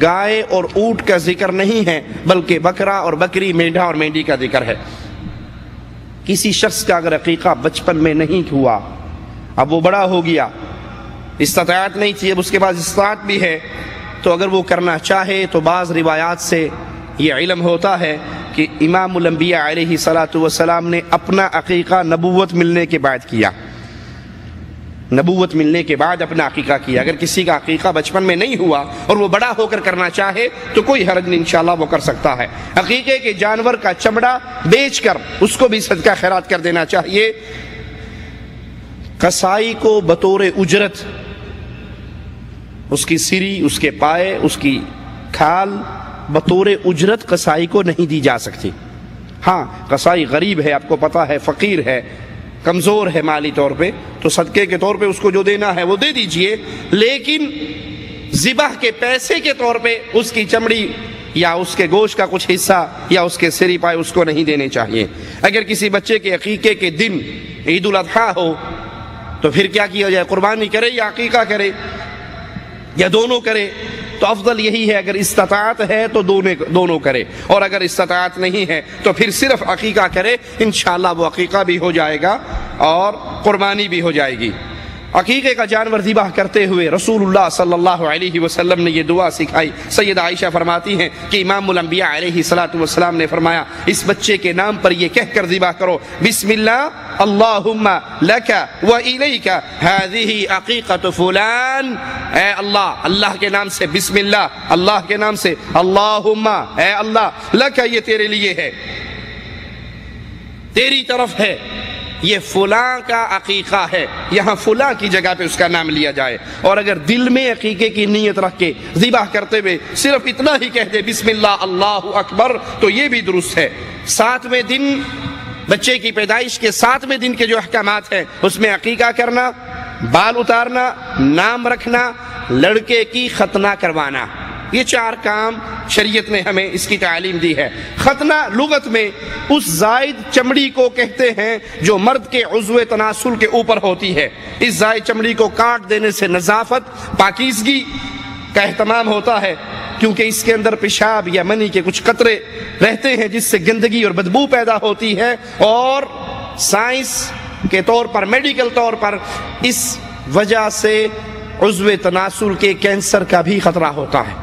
گائے اور اونٹ کا ذکر نہیں ہے، بلکہ بکرا اور بکری، مینڈھا اور مینڈھی کا ذکر ہے۔ کسی شخص کا اگر عقیقہ بچپن میں نہیں ہوا، اب وہ بڑا ہو گیا، استطاعت نہیں تھی، اب اس کے بعد استطاعت بھی ہے، تو اگر وہ کرنا چاہے تو بعض روایات سے یہ علم ہوتا ہے کہ امام الانبیاء علیہ الصلوۃ والسلام نے اپنا عقیقہ نبوت ملنے کے بعد کیا، نبوت ملنے کے بعد اپنا عقیقہ کیا۔ اگر کسی کا عقیقہ بچپن میں نہیں ہوا اور وہ بڑا ہو کر کرنا چاہے تو کوئی حرج نہیں، انشاءاللہ وہ کر سکتا ہے۔ عقیقے کے جانور کا چمڑا بیچ کر اس کو بھی صدقہ خیرات کر دینا چاہیے۔ قصائی کو بطور اجرت اس کی سری، اس کے پائے، اس کی کھال بطور اجرت قصائی کو نہیں دی جا سکتی۔ ہاں قصائی غریب ہے، آپ کو پتہ ہے، فقیر ہے، کمزور ہے مالی طور پہ، تو صدقے کے طور پہ اس کو جو دینا ہے وہ دے دیجئے، لیکن ذبح کے پیسے کے طور پہ اس کی چمڑی یا اس کے گوشت کا کچھ حصہ یا اس کے سری پائے اس کو نہیں دینے چاہیے۔ اگر کسی بچے کے عقیقے کے دن عید الاضحیٰ ہو تو پھر کیا کیا جائے؟ قربانی کرے یا عقیقہ کرے یا دونوں کرے؟ تو افضل یہی ہے اگر استطاعت ہے تو دونوں کرے، اور اگر استطاعت نہیں ہے تو پھر صرف عقیقہ کرے، انشاءاللہ وہ عقیقہ بھی ہو جائے گا اور قربانی بھی ہو جائے گی۔ عقیقے کا جانور ذبح کرتے ہوئے رسول اللہ صلی اللہ علیہ وسلم نے یہ دعا سکھائی۔ سیدہ عائشہ فرماتی ہیں کہ امام الانبیاء علیہ السلام نے فرمایا اس بچے کے نام پر یہ کہہ کر ذبح کرو، بسم اللہ اللہم لک و الیک ہذہ عقیقۃ فلان، اے اللہ، اللہ کے نام سے، بسم اللہ، اللہ کے نام سے، اللہم، اے اللہ، لک، یہ تیرے لیے ہے، تیری طرف ہے، یہ فلاں کا عقیقہ ہے، یہاں فلاں کی جگہ پہ اس کا نام لیا جائے۔ اور اگر دل میں عقیقے کی نیت رکھ کے ذبح کرتے ہوئے صرف اتنا ہی کہہ دے بسم اللہ اللہ اکبر تو یہ بھی درست ہے۔ 7ویں دن، بچے کی پیدائش کے 7ویں دن کے جو احکامات ہیں اس میں عقیقہ کرنا، بال اتارنا، نام رکھنا، لڑکے کی ختنہ کروانا، یہ 4 کام شریعت نے ہمیں اس کی تعلیم دی ہے۔ ختنہ لغت میں اس زائد چمڑی کو کہتے ہیں جو مرد کے عضو تناسل کے اوپر ہوتی ہے۔ اس زائد چمڑی کو کاٹ دینے سے نظافت، پاکیزگی کا اہتمام ہوتا ہے، کیونکہ اس کے اندر پیشاب یا منی کے کچھ قطرے رہتے ہیں جس سے گندگی اور بدبو پیدا ہوتی ہے، اور سائنس کے طور پر، میڈیکل طور پر اس وجہ سے عضو تناسل کے کینسر کا بھی خطرہ ہوتا ہے۔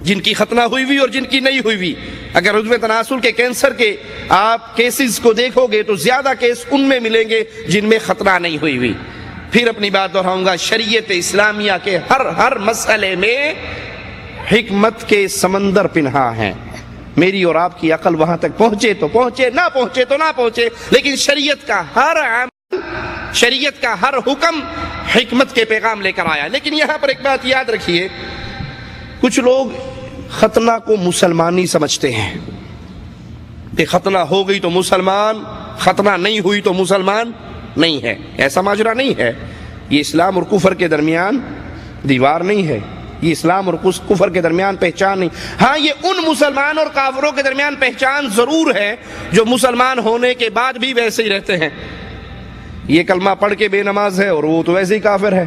جن کی ختنہ ہوئی ہوئی اور جن کی نہیں ہوئی ہوئی، اگر عضو تناسل کے کینسر کے آپ کیسز کو دیکھو گے تو زیادہ کیس ان میں ملیں گے جن میں ختنہ نہیں ہوئی ہوئی۔ پھر اپنی بات دہراؤں گا، شریعت اسلامیہ کے ہر مسئلے میں حکمت کے سمندر پنہا ہیں۔ میری اور آپ کی عقل وہاں تک پہنچے تو پہنچے، نہ پہنچے تو نہ پہنچے، لیکن شریعت کا ہر عمل، شریعت کا ہر حکم حکمت کے پیغام لے کر آیا۔ لیکن یہاں پر ایک بات یاد رکھیے، کچھ لوگ ختنہ کو مسلمانی سمجھتے ہیں کہ ختنہ ہو گئی تو مسلمان، ختنہ نہیں ہوئی تو مسلمان نہیں ہے۔ ایسا ماجرا نہیں ہے۔ یہ اسلام اور کفر کے درمیان دیوار نہیں ہے، یہ اسلام اور کفر کے درمیان پہچان نہیں۔ ہاں، یہ ان مسلمان اور کافروں کے درمیان پہچان ضرور ہے جو مسلمان ہونے کے بعد بھی ویسے ہی رہتے ہیں۔ یہ کلمہ پڑھ کے بے نماز ہے اور وہ تو ویسے ہی کافر ہے،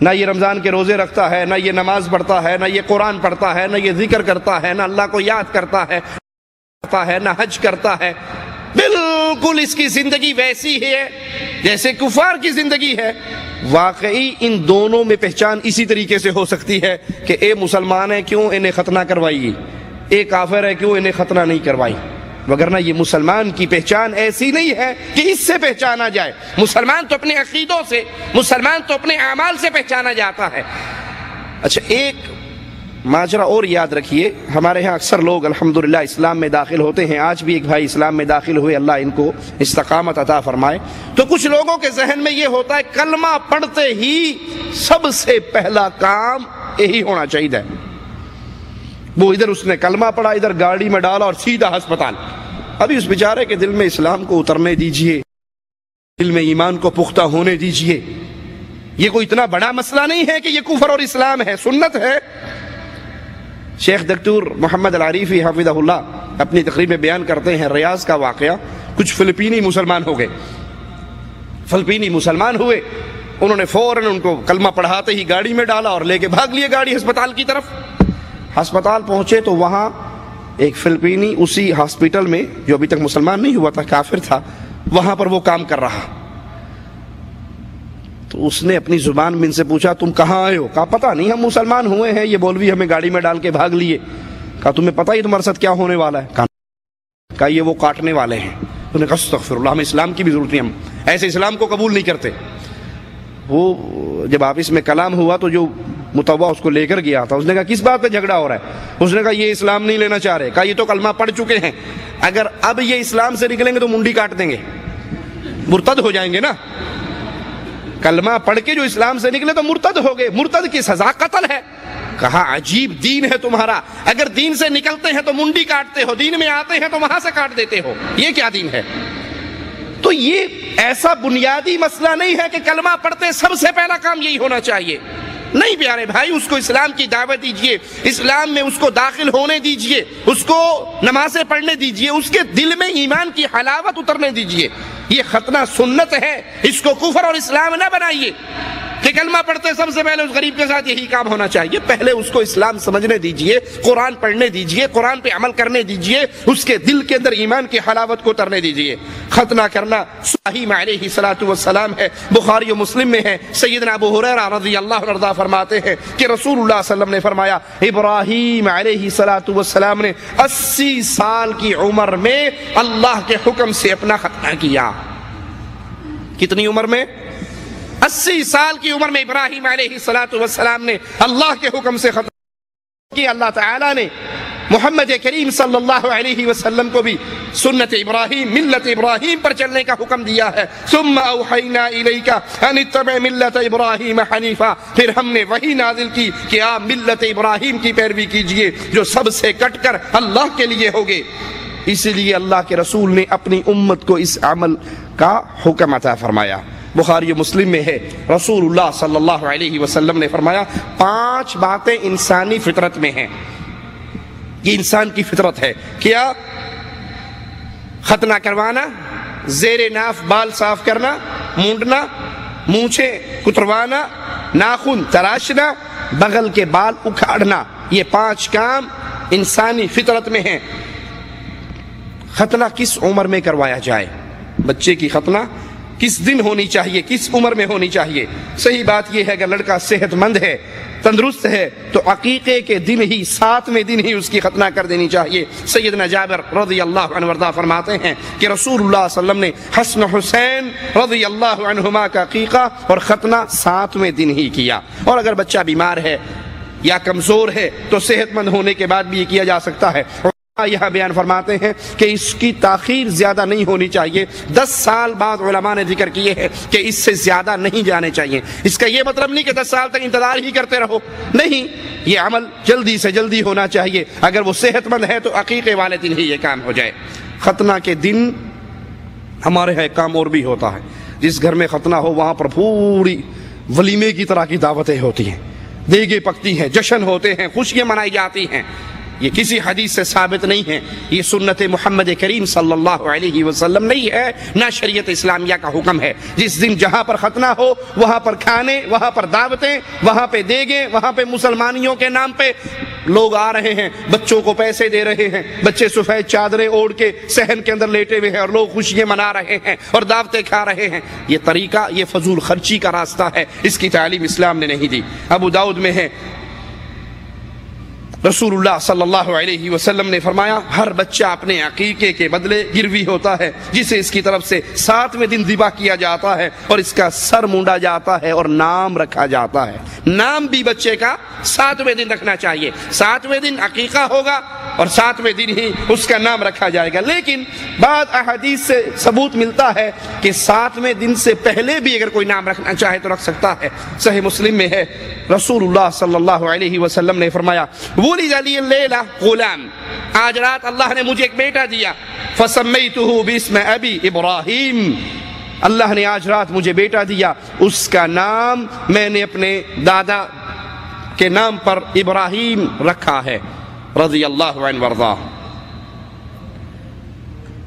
نہ یہ رمضان کے روزے رکھتا ہے، نہ یہ نماز پڑھتا ہے، نہ یہ قرآن پڑھتا ہے، نہ یہ ذکر کرتا ہے، نہ اللہ کو یاد کرتا ہے، نہ حج کرتا ہے، بالکل اس کی زندگی ویسی ہے جیسے کفار کی زندگی ہے۔ واقعی ان دونوں میں پہچان اسی طریقے سے ہو سکتی ہے کہ اے مسلمان ہے کیوں انہیں ختنہ کروائی، اے کافر ہے کیوں انہیں ختنہ نہیں کروائی، وگرنہ یہ مسلمان کی پہچان ایسی نہیں ہے کہ اس سے پہچانا جائے۔ مسلمان تو اپنے عقیدوں سے، مسلمان تو اپنے اعمال سے پہچانا جاتا ہے۔ اچھا، ایک ماجرا اور یاد رکھیے، ہمارے ہاں اکثر لوگ الحمدللہ اسلام میں داخل ہوتے ہیں، آج بھی ایک بھائی اسلام میں داخل ہوئے، اللہ ان کو استقامت عطا فرمائے۔ تو کچھ لوگوں کے ذہن میں یہ ہوتا ہے کلمہ پڑھتے ہی سب سے پہلا کام یہی ہونا چاہیے۔ وہ ادھر اس نے کلمہ پڑھا، ادھر گاڑی میں ڈالا اور سیدھا ہسپتال۔ ابھی اس بیچارے کے دل میں اسلام کو اترنے دیجئے، دل میں ایمان کو پختہ ہونے دیجئے۔ یہ کوئی اتنا بڑا مسئلہ نہیں ہے کہ یہ کفر اور اسلام ہے، سنت ہے۔ شیخ دکتور محمد العریفی حفظہ اللہ اپنی تقریر میں بیان کرتے ہیں ریاض کا واقعہ۔ کچھ فلپینی مسلمان ہو گئے، فلپینی مسلمان ہوئے، انہوں نے فوراً ان کو کلمہ پڑھاتے ہی گاڑی میں ڈالا اور لے کے بھاگ لیے گاڑی ہسپتال کی طرف۔ ہسپتال پہنچے تو وہاں ایک فلپینی اسی ہاسپٹل میں، جو ابھی تک مسلمان نہیں ہوا تھا، کافر تھا، وہاں پر وہ کام کر رہا۔ تو اس نے اپنی زبان میں ان سے پوچھا تم کہاں آئے ہو؟ کہا پتہ نہیں، ہم مسلمان ہوئے ہیں، یہ مولوی ہمیں گاڑی میں ڈال کے بھاگ لیے۔ کہا تمہیں پتہ ہی تمہارے ساتھ کیا ہونے والا ہے؟ کہا یہ وہ کاٹنے والے ہیں۔ انہوں نے کہا استغفر اللہ، ہمیں اسلام کی بھی ضرورت نہیں، ہم ایسے اسلام کو قبول نہیں کرتے۔ وہ جب آفس میں کلام ہوا تو جو متوا اس کو لے کر گیا تھا، اس نے کہا کس بات پہ جھگڑا ہو رہا ہے؟ اس نے کہا یہ اسلام نہیں لینا چاہ رہے۔ کہا یہ تو کلمہ پڑھ چکے ہیں، اگر اب یہ اسلام سے نکلیں گے تو منڈی کاٹ دیں گے، مرتد ہو جائیں گے نا۔ کلمہ پڑھ کے جو اسلام سے نکلے تو مرتد ہو گئے، مرتد کی سزا قتل ہے۔ کہا عجیب دین ہے تمہارا، اگر دین سے نکلتے ہیں تو منڈی کاٹتے ہو، دین میں آتے ہیں تو وہاں سے کاٹ دیتے ہو، یہ کیا دین ہے؟ تو یہ ایسا بنیادی مسئلہ نہیں ہے کہ کلمہ پڑھتے سب سے پہلا کام یہی ہونا چاہیے۔ نہیں پیارے بھائی، اس کو اسلام کی دعوت دیجئے، اسلام میں اس کو داخل ہونے دیجئے، اس کو نمازیں پڑھنے دیجئے، اس کے دل میں ایمان کی حلاوت اترنے دیجئے۔ یہ ختنہ سنت ہے، اس کو کفر اور اسلام نہ بنائیے کہ کلمہ پڑھتے سب سے پہلے اس غریب کے ساتھ یہی کام ہونا چاہیے، پہلے اس کو اسلام سمجھنے دیجئے، قرآن پڑھنے دیجئے، قرآن پہ عمل کرنے دیجئے، اس کے دل کے اندر ایمان کی حلاوت کو اترنے دیجئے۔ ختنہ کرنا ابراہیم علیہ السلام ہے، بخاری و مسلم میں ہے۔ سیدنا ابو ہریرہ رضی اللہ عنہ فرماتے ہیں کہ رسول اللہ صلی اللہ علیہ وسلم نے فرمایا ابراہیم علیہ السلام نے 80 سال کی عمر میں اللہ کے حکم سے اپنا ختنہ کیا۔ کتنی عمر میں؟ 80 سال کی عمر میں ابراہیم علیہ السلام نے اللہ کے حکم سے ختنہ کیا۔ اللہ تعالیٰ نے محمد کریم صلی اللہ علیہ وسلم کو بھی سنت ابراہیم، ملت ابراہیم پر چلنے کا حکم دیا ہے۔ ثم اوحینا الیک ان اتبع ملت ابراہیم حنیفا، پھر ہم نے وحی نازل کی کہ آپ ملت ابراہیم کی پیروی کیجئے جو سب سے کٹ کر اللہ کے لیے ہوگے۔ اسی لیے اللہ کے رسول نے اپنی امت کو اس عمل کا حکم عطا فرمایا۔ بخاری و مسلم میں ہے، رسول اللہ صلی اللہ علیہ وسلم نے فرمایا 5 باتیں انسانی فطرت میں ہیں، یہ انسان کی فطرت ہے۔ کیا؟ ختنہ کروانا، زیر ناف بال صاف کرنا، مونڈنا، مونچھیں کتروانا، ناخن تراشنا، بغل کے بال اکھاڑنا، یہ 5 کام انسانی فطرت میں ہیں۔ ختنہ کس عمر میں کروایا جائے؟ بچے کی ختنہ کس دن ہونی چاہیے، کس عمر میں ہونی چاہیے؟ صحیح بات یہ ہے اگر لڑکا صحت مند ہے، تندرست ہے، تو عقیقے کے دن ہی، 7ویں دن ہی اس کی ختنہ کر دینی چاہیے۔ سیدنا جابر رضی اللہ عنہ وارضاہ فرماتے ہیں کہ رسول اللہ صلی اللہ علیہ وسلم نے حسن حسین رضی اللہ عنہما کا عقیقہ اور ختنہ 7ویں دن ہی کیا۔ اور اگر بچہ بیمار ہے یا کمزور ہے تو صحت مند ہونے کے بعد بھی یہ کیا جا سکتا ہے۔ یہاں بیان فرماتے ہیں کہ اس کی تاخیر زیادہ نہیں ہونی چاہیے، 10 سال بعد علماء نے ذکر کیے ہیں کہ اس سے زیادہ نہیں جانے چاہیے۔ اس کا یہ مطلب نہیں کہ 10 سال تک انتظار ہی کرتے رہو، نہیں، یہ عمل جلدی سے جلدی ہونا چاہیے۔ اگر وہ صحت مند ہے تو عقیقے والے دن ہی یہ کام ہو جائے۔ ختنہ کے دن ہمارے یہاں ایک کام اور بھی ہوتا ہے، جس گھر میں ختنہ ہو وہاں پر پوری ولیمے کی طرح کی دعوتیں ہوتی ہیں، دیگیں پکتی ہیں، جشن ہوتے ہیں، خوشیاں منائی جاتی ہیں۔ یہ کسی حدیث سے ثابت نہیں ہے، یہ سنت محمد کریم صلی اللہ علیہ وسلم نہیں ہے، نہ شریعت اسلامیہ کا حکم ہے۔ جس دن جہاں پر ختنہ ہو وہاں پر کھانے، وہاں پر دعوتیں، وہاں پہ دیگیں، وہاں پہ مسلمانیوں کے نام پہ لوگ آ رہے ہیں، بچوں کو پیسے دے رہے ہیں، بچے سفید چادریں اوڑھ کے صحن کے اندر لیٹے ہوئے ہیں اور لوگ خوشیاں منا رہے ہیں اور دعوتیں کھا رہے ہیں۔ یہ طریقہ، یہ فضول خرچی کا راستہ ہے، اس کی تعلیم اسلام نے نہیں دی۔ ابو داؤد میں ہے، رسول اللہ صلی اللہ علیہ وسلم نے فرمایا ہر بچہ اپنے عقیقے کے بدلے گروی ہوتا ہے، جسے اس کی طرف سے 7ویں دن ذبح کیا جاتا ہے اور اس کا سر مونڈا جاتا ہے اور نام رکھا جاتا ہے۔ نام بھی بچے کا 7ویں دن رکھنا چاہیے۔ 7ویں دن عقیقہ ہوگا اور 7ویں دن ہی اس کا نام رکھا جائے گا۔ لیکن بعض احادیث سے ثبوت ملتا ہے کہ 7ویں دن سے پہلے بھی اگر کوئی نام رکھنا چاہے تو رکھ سکتا ہے۔ صحیح مسلم میں ہے، رسول اللہ صلی اللہ علیہ وسلم نے فرمایا ولد لی اللیلہ غلام، آج رات اللہ نے مجھے ایک بیٹا دیا، فسمیتہ باسم ابی ابراہیم، اللہ نے آج رات مجھے بیٹا دیا، اس کا نام میں نے اپنے دادا کے نام پر ابراہیم رکھا ہے رضی اللہ عنہ وارضاہ۔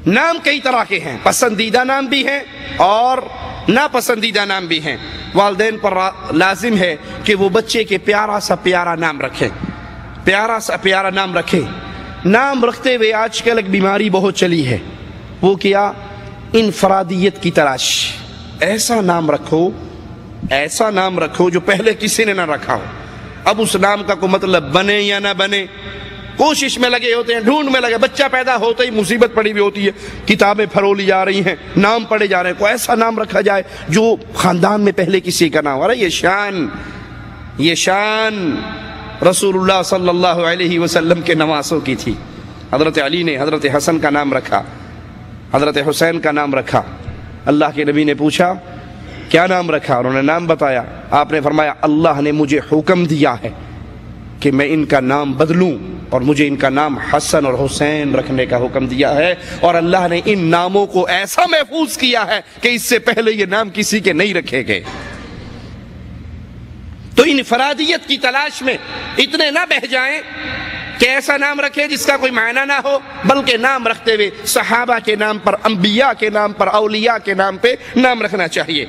نام کئی طرح کے ہیں، پسندیدہ نام بھی ہیں اور ناپسندیدہ نام بھی ہیں۔ والدین پر لازم ہے کہ وہ بچے کے پیارا سا پیارا نام رکھیں، پیارا سا پیارا نام رکھیں۔ نام رکھتے ہوئے آج کل ایک بیماری بہت چلی ہے، وہ کیا؟ انفرادیت کی تلاش۔ ایسا نام رکھو، ایسا نام رکھو جو پہلے کسی نے نہ رکھا ہو۔ اب اس نام کا کوئی مطلب بنے یا نہ بنے، کوشش میں لگے ہوتے ہیں، ڈھونڈ میں لگے، بچہ پیدا ہوتا ہی مصیبت پڑی ہوئی ہوتی ہے، کتابیں پھرولی جا رہی ہیں، نام پڑھے جا رہے ہیں، کوئی ایسا نام رکھا جائے جو خاندان میں پہلے کسی کا نہ ہو۔ ارے یہ شان رسول اللہ صلی اللہ علیہ وسلم کے نواسوں کی تھی۔ حضرت علی نے حضرت حسن کا نام رکھا، حضرت حسین کا نام رکھا۔ اللہ کے نبی نے پوچھا کیا نام رکھا، انہوں نے نام بتایا، آپ نے فرمایا اللہ نے مجھے حکم دیا ہے کہ میں ان کا نام بدلوں اور مجھے ان کا نام حسن اور حسین رکھنے کا حکم دیا ہے، اور اللہ نے ان ناموں کو ایسا محفوظ کیا ہے کہ اس سے پہلے یہ نام کسی کے نہیں رکھے گئے۔ تو انفرادیت کی تلاش میں اتنے نہ بہہ جائیں کہ ایسا نام رکھے جس کا کوئی معنی نہ ہو، بلکہ نام رکھتے ہوئے صحابہ کے نام پر، انبیاء کے نام پر، اولیاء کے نام پہ نام رکھنا چاہیے۔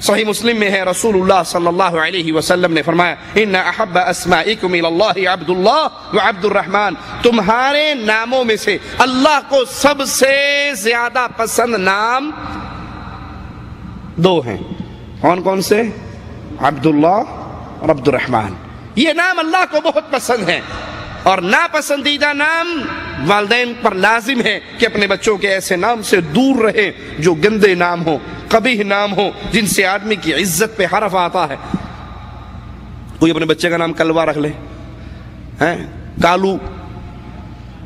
صحیح مسلم میں ہے، رسول اللہ صلی اللہ علیہ وسلم نے فرمایا ان احب اسمائکم الی اللہ عبد اللہ و عبد الرحمن، تمہارے ناموں میں سے اللہ کو سب سے زیادہ پسند نام دو ہیں۔ کون کون سے؟ عبداللہ اور عبد الرحمن۔ یہ نام اللہ کو بہت پسند ہیں، اور ناپسندیدہ نام والدین پر لازم ہے کہ اپنے بچوں کے ایسے نام سے دور رہیں جو گندے نام ہوں، قبیح نام ہوں، جن سے آدمی کی عزت پہ حرف آتا ہے۔ کوئی اپنے بچے کا نام کلوا رکھ لے، کالو،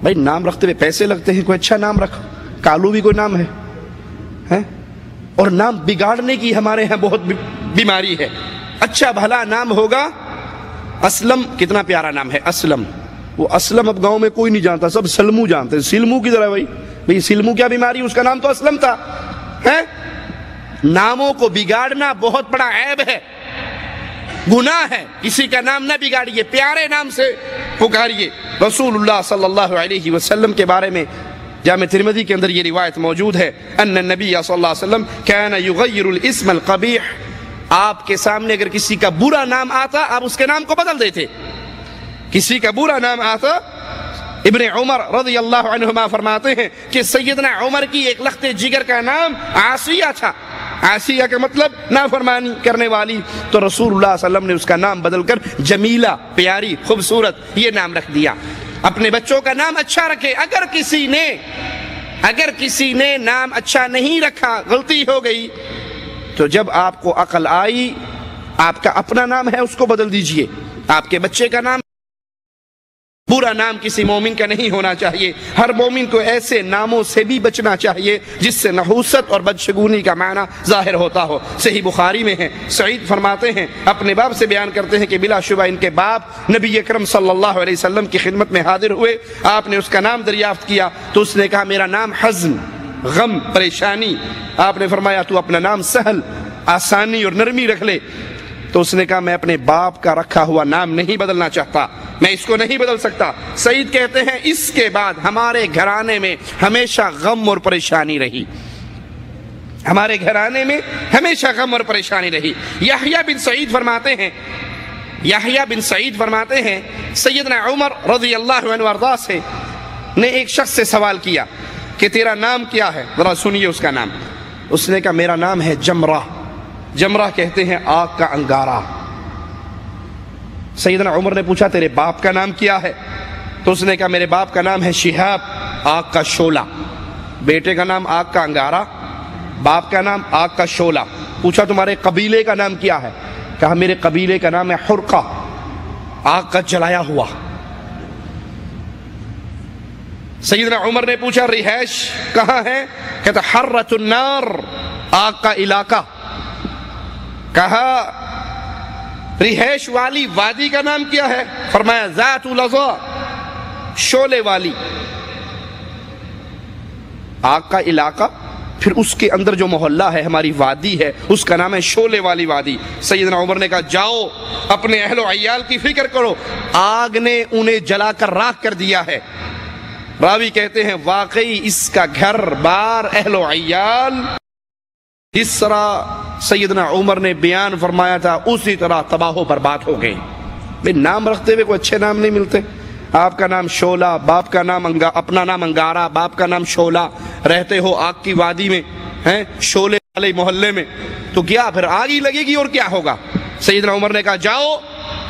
بھائی نام رکھتے ہوئے پیسے لگتے ہیں، کوئی اچھا نام رکھو۔ کالو بھی کوئی نام ہے، اور نام بگاڑنے کی ہمارے ہاں بہت بیماری ہے۔ اچھا بھلا نام ہوگا اسلم، کتنا پیارا نام ہے اسلم، وہ اسلم اب گاؤں میں کوئی نہیں جانتا، سب سلمو جانتے ہیں۔ سلمو کی طرح بھائی سلمو کیا بیماری، اس کا نام تو اسلم تھا۔ ناموں کو بگاڑنا بہت بڑا عیب ہے، گناہ ہے۔ کسی کا نام نہ بگاڑیے، پیارے نام سے پکاریے۔ رسول اللہ صلی اللہ علیہ وسلم کے بارے میں جامع ترمذی کے اندر یہ روایت موجود ہے، ان النبی صلی اللہ علیہ وسلم کان یغیر الاسم القبیح، آپ کے سامنے اگر کسی کا برا نام آتا آپ اس کے نام کو بدل دیتے۔ کسی کا برا نام آتا، ابن عمر رضی اللہ عنہما فرماتے ہیں کہ سیدنا عمر کی ایک لخت جگر کا نام عاصیہ تھا۔ عاصیہ کا مطلب نافرمانی کرنے والی، تو رسول اللہ صلی اللہ علیہ وسلم نے اس کا نام بدل کر جمیلہ، پیاری، خوبصورت، یہ نام رکھ دیا۔ اپنے بچوں کا نام اچھا رکھے۔ اگر کسی نے نام اچھا نہیں رکھا، غلطی ہو گئی، تو جب آپ کو عقل آئی، آپ کا اپنا نام ہے اس کو بدل دیجئے۔ آپ کے بچے کا نام، برا نام کسی مومن کا نہیں ہونا چاہیے۔ ہر مومن کو ایسے ناموں سے بھی بچنا چاہیے جس سے نحوست اور بدشگونی کا معنی ظاہر ہوتا ہو۔ صحیح بخاری میں ہے، سعید فرماتے ہیں، اپنے باپ سے بیان کرتے ہیں کہ بلا شبہ ان کے باپ نبی اکرم صلی اللہ علیہ وسلم کی خدمت میں حاضر ہوئے، آپ نے اس کا نام دریافت کیا تو اس نے کہا میرا نام حزن، غم، پریشانی۔ آپ نے فرمایا تو اپنا نام سہل، آسانی اور نرمی رکھ لے۔ تو اس نے کہا میں اپنے باپ کا رکھا ہوا نام نہیں بدلنا چاہتا، میں اس کو نہیں بدل سکتا۔ سعید کہتے ہیں اس کے بعد ہمارے گھرانے میں ہمیشہ غم اور پریشانی رہی، ہمارے گھرانے میں ہمیشہ غم اور پریشانی رہی۔ یحییٰ بن سعید فرماتے ہیں سیدنا عمر رضی اللہ عنہ وارضاہ سے نے ایک شخص سے سوال کیا کہ تیرا نام کیا ہے، ذرا سنیے اس کا نام۔ اس نے کہا میرا نام ہے جمرہ۔ جمرہ کہتے ہیں آگ کا انگارہ۔ سیدنا عمر نے پوچھا تیرے باپ کا نام کیا ہے؟ تو اس نے کہا میرے باپ کا نام ہے شہاب، آگ کا شعلہ۔ بیٹے کا نام آگ کا انگارہ، باپ کا نام آگ کا شعلہ۔ پوچھا تمہارے قبیلے کا نام کیا ہے؟ کہا میرے قبیلے کا نام ہے حرقہ، آگ کا جلایا ہوا۔ سیدنا عمر نے پوچھا رہائش کہاں ہے؟ کہتا حرۃ النار، آگ کا علاقہ۔ کہا رہائش والی وادی کا نام کیا ہے؟ فرمایا ذات لظا، شعلے والی۔ آگ کا علاقہ، پھر اس کے اندر جو محلہ ہے ہماری وادی ہے اس کا نام ہے شعلے والی وادی۔ سیدنا عمر نے کہا جاؤ اپنے اہل و عیال کی فکر کرو، آگ نے انہیں جلا کر راکھ کر دیا ہے۔ راوی کہتے ہیں واقعی اس کا گھر بار اہل و عیال اس طرح سیدنا عمر نے بیان فرمایا تھا اسی طرح تباہ و برباد ہو گئے۔ نام رکھتے ہوئے کوئی اچھے نام نہیں ملتے۔ آپ کا نام شعلہ، باپ کا نام اپنا نام انگارہ، باپ کا نام شعلہ، رہتے ہو آگ کی وادی میں، شعلے والے محلے میں، تو کیا پھر آگ ہی لگے گی اور کیا ہوگا؟ سیدنا عمر نے کہا جاؤ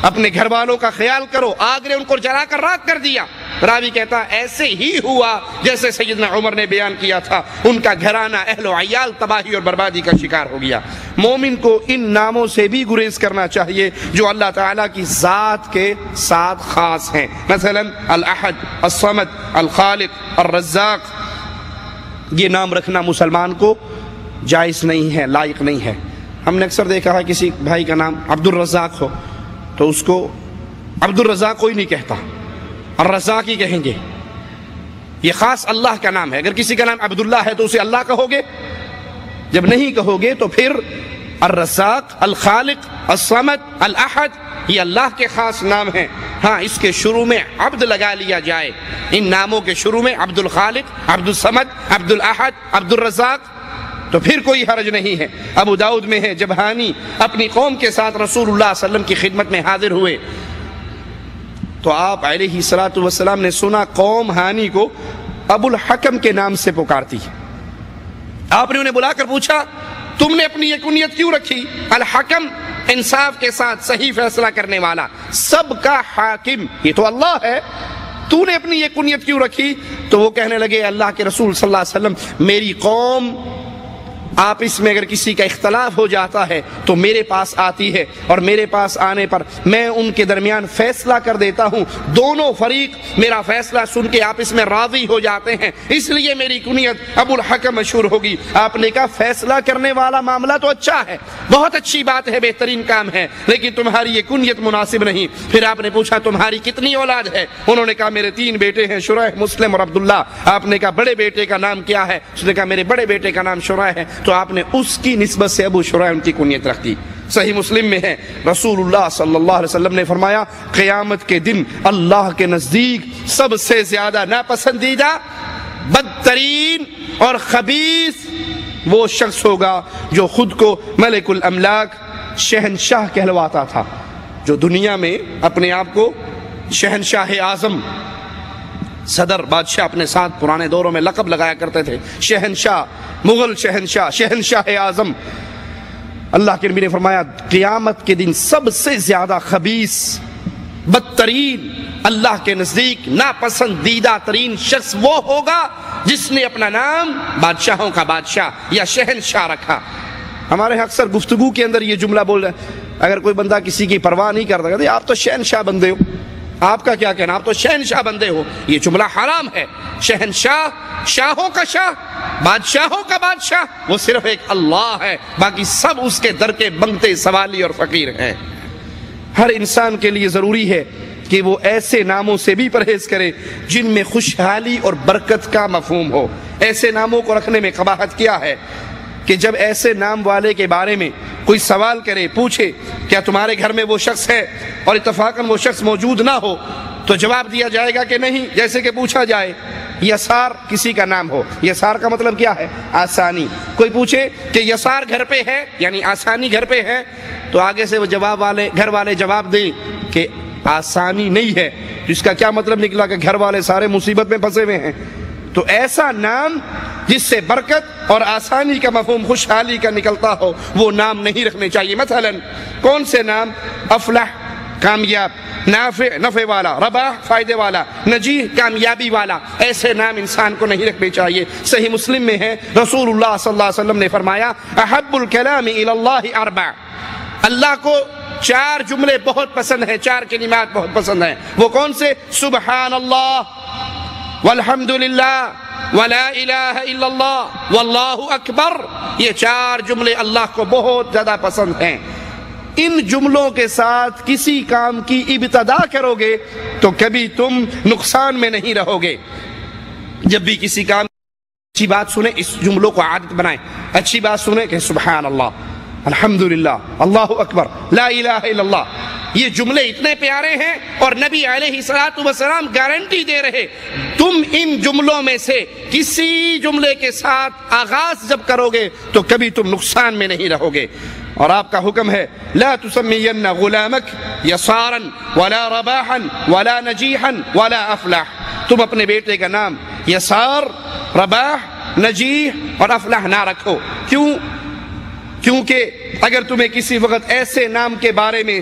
اپنے گھر والوں کا خیال کرو، آگ نے ان کو جلا کر راکھ کر دیا۔ راوی کہتا ایسے ہی ہوا جیسے سیدنا عمر نے بیان کیا تھا، ان کا گھرانہ اہل و عیال تباہی اور بربادی کا شکار ہو گیا۔ مومن کو ان ناموں سے بھی گریز کرنا چاہیے جو اللہ تعالیٰ کی ذات کے ساتھ خاص ہیں، مثلا الاحد، الصمد، الخالق، الرزاق۔ یہ نام رکھنا مسلمان کو جائز نہیں ہے، لائق نہیں ہے۔ ہم نے اکثر دیکھا ہے کسی بھائی کا نام عبد الرزاق ہو تو اس کو عبد الرزاق کوئی نہیں کہتا، الرزاق ہی کہیں گے۔ یہ خاص اللہ کا نام ہے۔ اگر کسی کا نام عبداللہ ہے تو اسے اللہ کہو گے، جب نہیں کہو گے تو پھر الرزاق، الخالق، الصمد، الاحد یہ اللہ کے خاص نام ہیں۔ ہاں اس کے شروع میں عبد لگا لیا جائے، ان ناموں کے شروع میں عبد الخالق، عبد الصمد، عبد الاحد، عبد الرزاق تو پھر کوئی حرج نہیں ہے۔ ابو داؤد میں ہے، جب ہانی اپنی قوم کے ساتھ رسول اللہ صلی اللہ علیہ وسلم کی خدمت میں حاضر ہوئے تو آپ علیہ الصلوۃ والسلام نے سنا قوم ہانی کو ابو الحکم کے نام سے پکارتی ہے۔ آپ نے انہیں بلا کر پوچھا تم نے اپنی یہ کنیت کیوں رکھی؟ الحکم، انصاف کے ساتھ صحیح فیصلہ کرنے والا، سب کا حاکم، یہ تو اللہ ہے، تو نے اپنی یہ کنیت کیوں رکھی؟ تو وہ کہنے لگے اللہ کے رسول صلی اللہ علیہ وسلم، میری قوم آپس میں اگر کسی کا اختلاف ہو جاتا ہے تو میرے پاس آتی ہے، اور میرے پاس آنے پر میں ان کے درمیان فیصلہ کر دیتا ہوں، دونوں فریق میرا فیصلہ سن کے آپس میں راضی ہو جاتے ہیں، اس لیے میری کنیت ابو الحکم مشہور ہوگی۔ آپ نے کہا فیصلہ کرنے والا معاملہ تو اچھا ہے، بہت اچھی بات ہے، بہترین کام ہے، لیکن تمہاری یہ کنیت مناسب نہیں۔ پھر آپ نے پوچھا تمہاری کتنی اولاد ہے؟ انہوں نے کہا میرے 3 بیٹے ہیں، شریح، مسلم اور عبداللہ۔ آپ نے کہا بڑے بیٹے کا نام کیا ہے؟ اس نے کہا میرے بڑے بیٹے کا نام شریح ہے، تو آپ نے اس کی نسبت سے ابو شریح ان کی کنیت رکھ دی۔ صحیح مسلم میں ہے، رسول اللہ صلی اللہ علیہ وسلم نے فرمایا قیامت کے دن اللہ کے نزدیک سب سے زیادہ ناپسندیدہ، بدترین اور خبیث وہ شخص ہوگا جو خود کو ملک الاملاک، شہنشاہ کہلواتا تھا، جو دنیا میں اپنے آپ کو شہنشاہ اعظم، صدر، بادشاہ اپنے ساتھ پرانے دوروں میں لقب لگایا کرتے تھے، شہنشاہ، مغل شہنشاہ، شہنشاہ اعظم۔ اللہ کے نبی نے فرمایا قیامت کے دن سب سے زیادہ خبیث، بدترین، اللہ کے نزدیک ناپسندیدہ ترین شخص وہ ہوگا جس نے اپنا نام بادشاہوں کا بادشاہ یا شہنشاہ رکھا۔ ہمارے اکثر گفتگو کے اندر یہ جملہ بول رہے ہیں، اگر کوئی بندہ کسی کی پرواہ نہیں کرتا کہتے آپ تو شہنشاہ بندے ہو، آپ کا کیا کہنا، آپ تو شہنشاہ بندے ہو، یہ جملہ حرام ہے۔ شہنشاہ، شاہوں کا شاہ، بادشاہوں کا بادشاہ وہ صرف ایک اللہ ہے، باقی سب اس کے در کے بنگتے سوالی اور فقیر ہیں۔ ہر انسان کے لیے ضروری ہے کہ وہ ایسے ناموں سے بھی پرہیز کرے جن میں خوشحالی اور برکت کا مفہوم ہو۔ ایسے ناموں کو رکھنے میں قباحت کیا ہے کہ جب ایسے نام والے کے بارے میں کوئی سوال کرے، پوچھے کیا تمہارے گھر میں وہ شخص ہے، اور اتفاقاً وہ شخص موجود نہ ہو تو جواب دیا جائے گا کہ نہیں۔ جیسے کہ پوچھا جائے یسار کسی کا نام ہو، یسار کا مطلب کیا ہے؟ آسانی۔ کوئی پوچھے کہ یسار گھر پہ ہے یعنی آسانی گھر پہ ہے، تو آگے سے وہ گھر والے جواب دیں کہ آسانی نہیں ہے، تو اس کا کیا مطلب نکلا کہ گھر والے سارے مصیبت میں پھنسے ہوئے ہیں۔ تو ایسا نام جس سے برکت اور آسانی کا مفہوم خوشحالی کا نکلتا ہو وہ نام نہیں رکھنے چاہیے۔ مثلا کون سے نام؟ افلح، کامیاب، نافع، نفع والا، رباح، فائدے والا، نجیح، کامیابی والا، ایسے نام انسان کو نہیں رکھنے چاہیے۔ صحیح مسلم میں ہے رسول اللہ صلی اللہ علیہ وسلم نے فرمایا احب الکلام الی اللہ اربع، اللہ کو 4 جملے بہت پسند ہیں، 4 کلمات بہت پسند ہیں۔ وہ کون سے؟ سبحان اللہ، والحمد للہ، ولا الہ الا اللہ، واللہ اکبر۔ یہ 4 جملے اللہ کو بہت زیادہ پسند ہیں۔ ان جملوں کے ساتھ کسی کام کی ابتدا کرو گے تو کبھی تم نقصان میں نہیں رہو گے۔ جب بھی کسی کام اچھی بات سنیں اس جملوں کو عادت بنائیں، اچھی بات سنیں کہ سبحان اللہ، الحمدللہ، اللہ اکبر، لا الہ الا اللہ۔ یہ جملے اتنے پیارے ہیں اور نبی علیہ الصلوۃ والسلام گارنٹی دے رہے تم ان جملوں میں سے کسی جملے کے ساتھ آغاز جب کرو گے تو کبھی تم نقصان میں نہیں رہو گے۔ اور آپ کا حکم ہے لا تسمین غلامک یسارا ولا رباحا ولا نجیحا ولا افلح، تم اپنے بیٹے کا نام یسار، رباح، نجیح اور افلح نہ رکھو۔ کیوں؟ کیونکہ اگر تمہیں کسی وقت ایسے نام کے بارے میں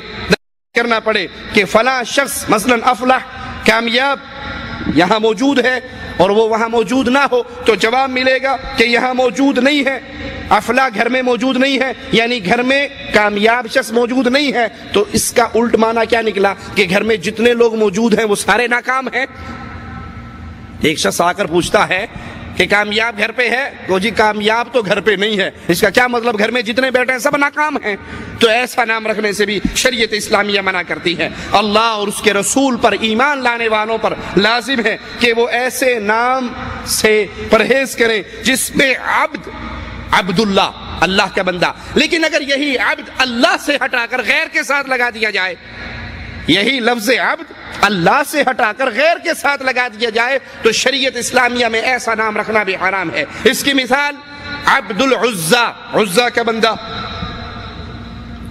کرنا پڑے کہ فلاں شخص مثلا افلح، کامیاب، یہاں موجود ہے اور وہ وہاں موجود نہ ہو تو جواب ملے گا کہ یہاں موجود نہیں ہے، افلا گھر میں موجود نہیں ہے، یعنی گھر میں کامیاب شخص موجود نہیں ہے، تو اس کا الٹ معنی کیا نکلا کہ گھر میں جتنے لوگ موجود ہیں وہ سارے ناکام ہیں۔ ایک شخص آ کر پوچھتا ہے کہ کامیاب گھر پہ ہے، تو جی کامیاب تو گھر پہ نہیں ہے، اس کا کیا مطلب گھر میں جتنے بیٹھے ہیں سب ناکام ہیں؟ تو ایسا نام رکھنے سے بھی شریعت اسلامیہ منع کرتی ہے۔ اللہ اور اس کے رسول پر ایمان لانے والوں پر لازم ہے کہ وہ ایسے نام سے پرہیز کریں جس میں عبداللہ، اللہ کا بندہ، لیکن اگر یہی عبد اللہ سے ہٹا کر غیر کے ساتھ لگا دیا جائے، یہی لفظ عبد اللہ سے ہٹا کر غیر کے ساتھ لگا دیا جائے تو شریعت اسلامیہ میں ایسا نام رکھنا بھی حرام ہے۔ اس کی مثال عبد العزا، عزا کا بندہ.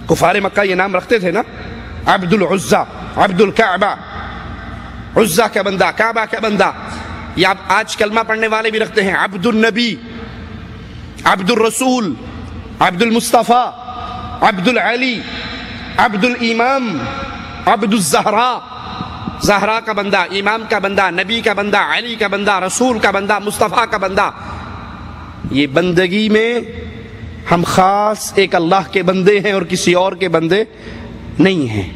کفار مکہ یہ نام رکھتے تھے نا، عبد العزا، عبد الکعبہ، عزا کا بندہ، کعبہ کا بندہ. یا آج کلمہ پڑھنے والے بھی رکھتے ہیں عبد النبی، عبد الرسول، عبد المصطفیٰ، عبد العلی، عبد الامام، عبد الزہرا. زہرا کا بندہ، امام کا بندہ، نبی کا بندہ، علی کا بندہ، رسول کا بندہ، مصطفیٰ کا بندہ. یہ بندگی میں ہم خاص ایک اللہ کے بندے ہیں اور کسی اور کے بندے نہیں ہیں.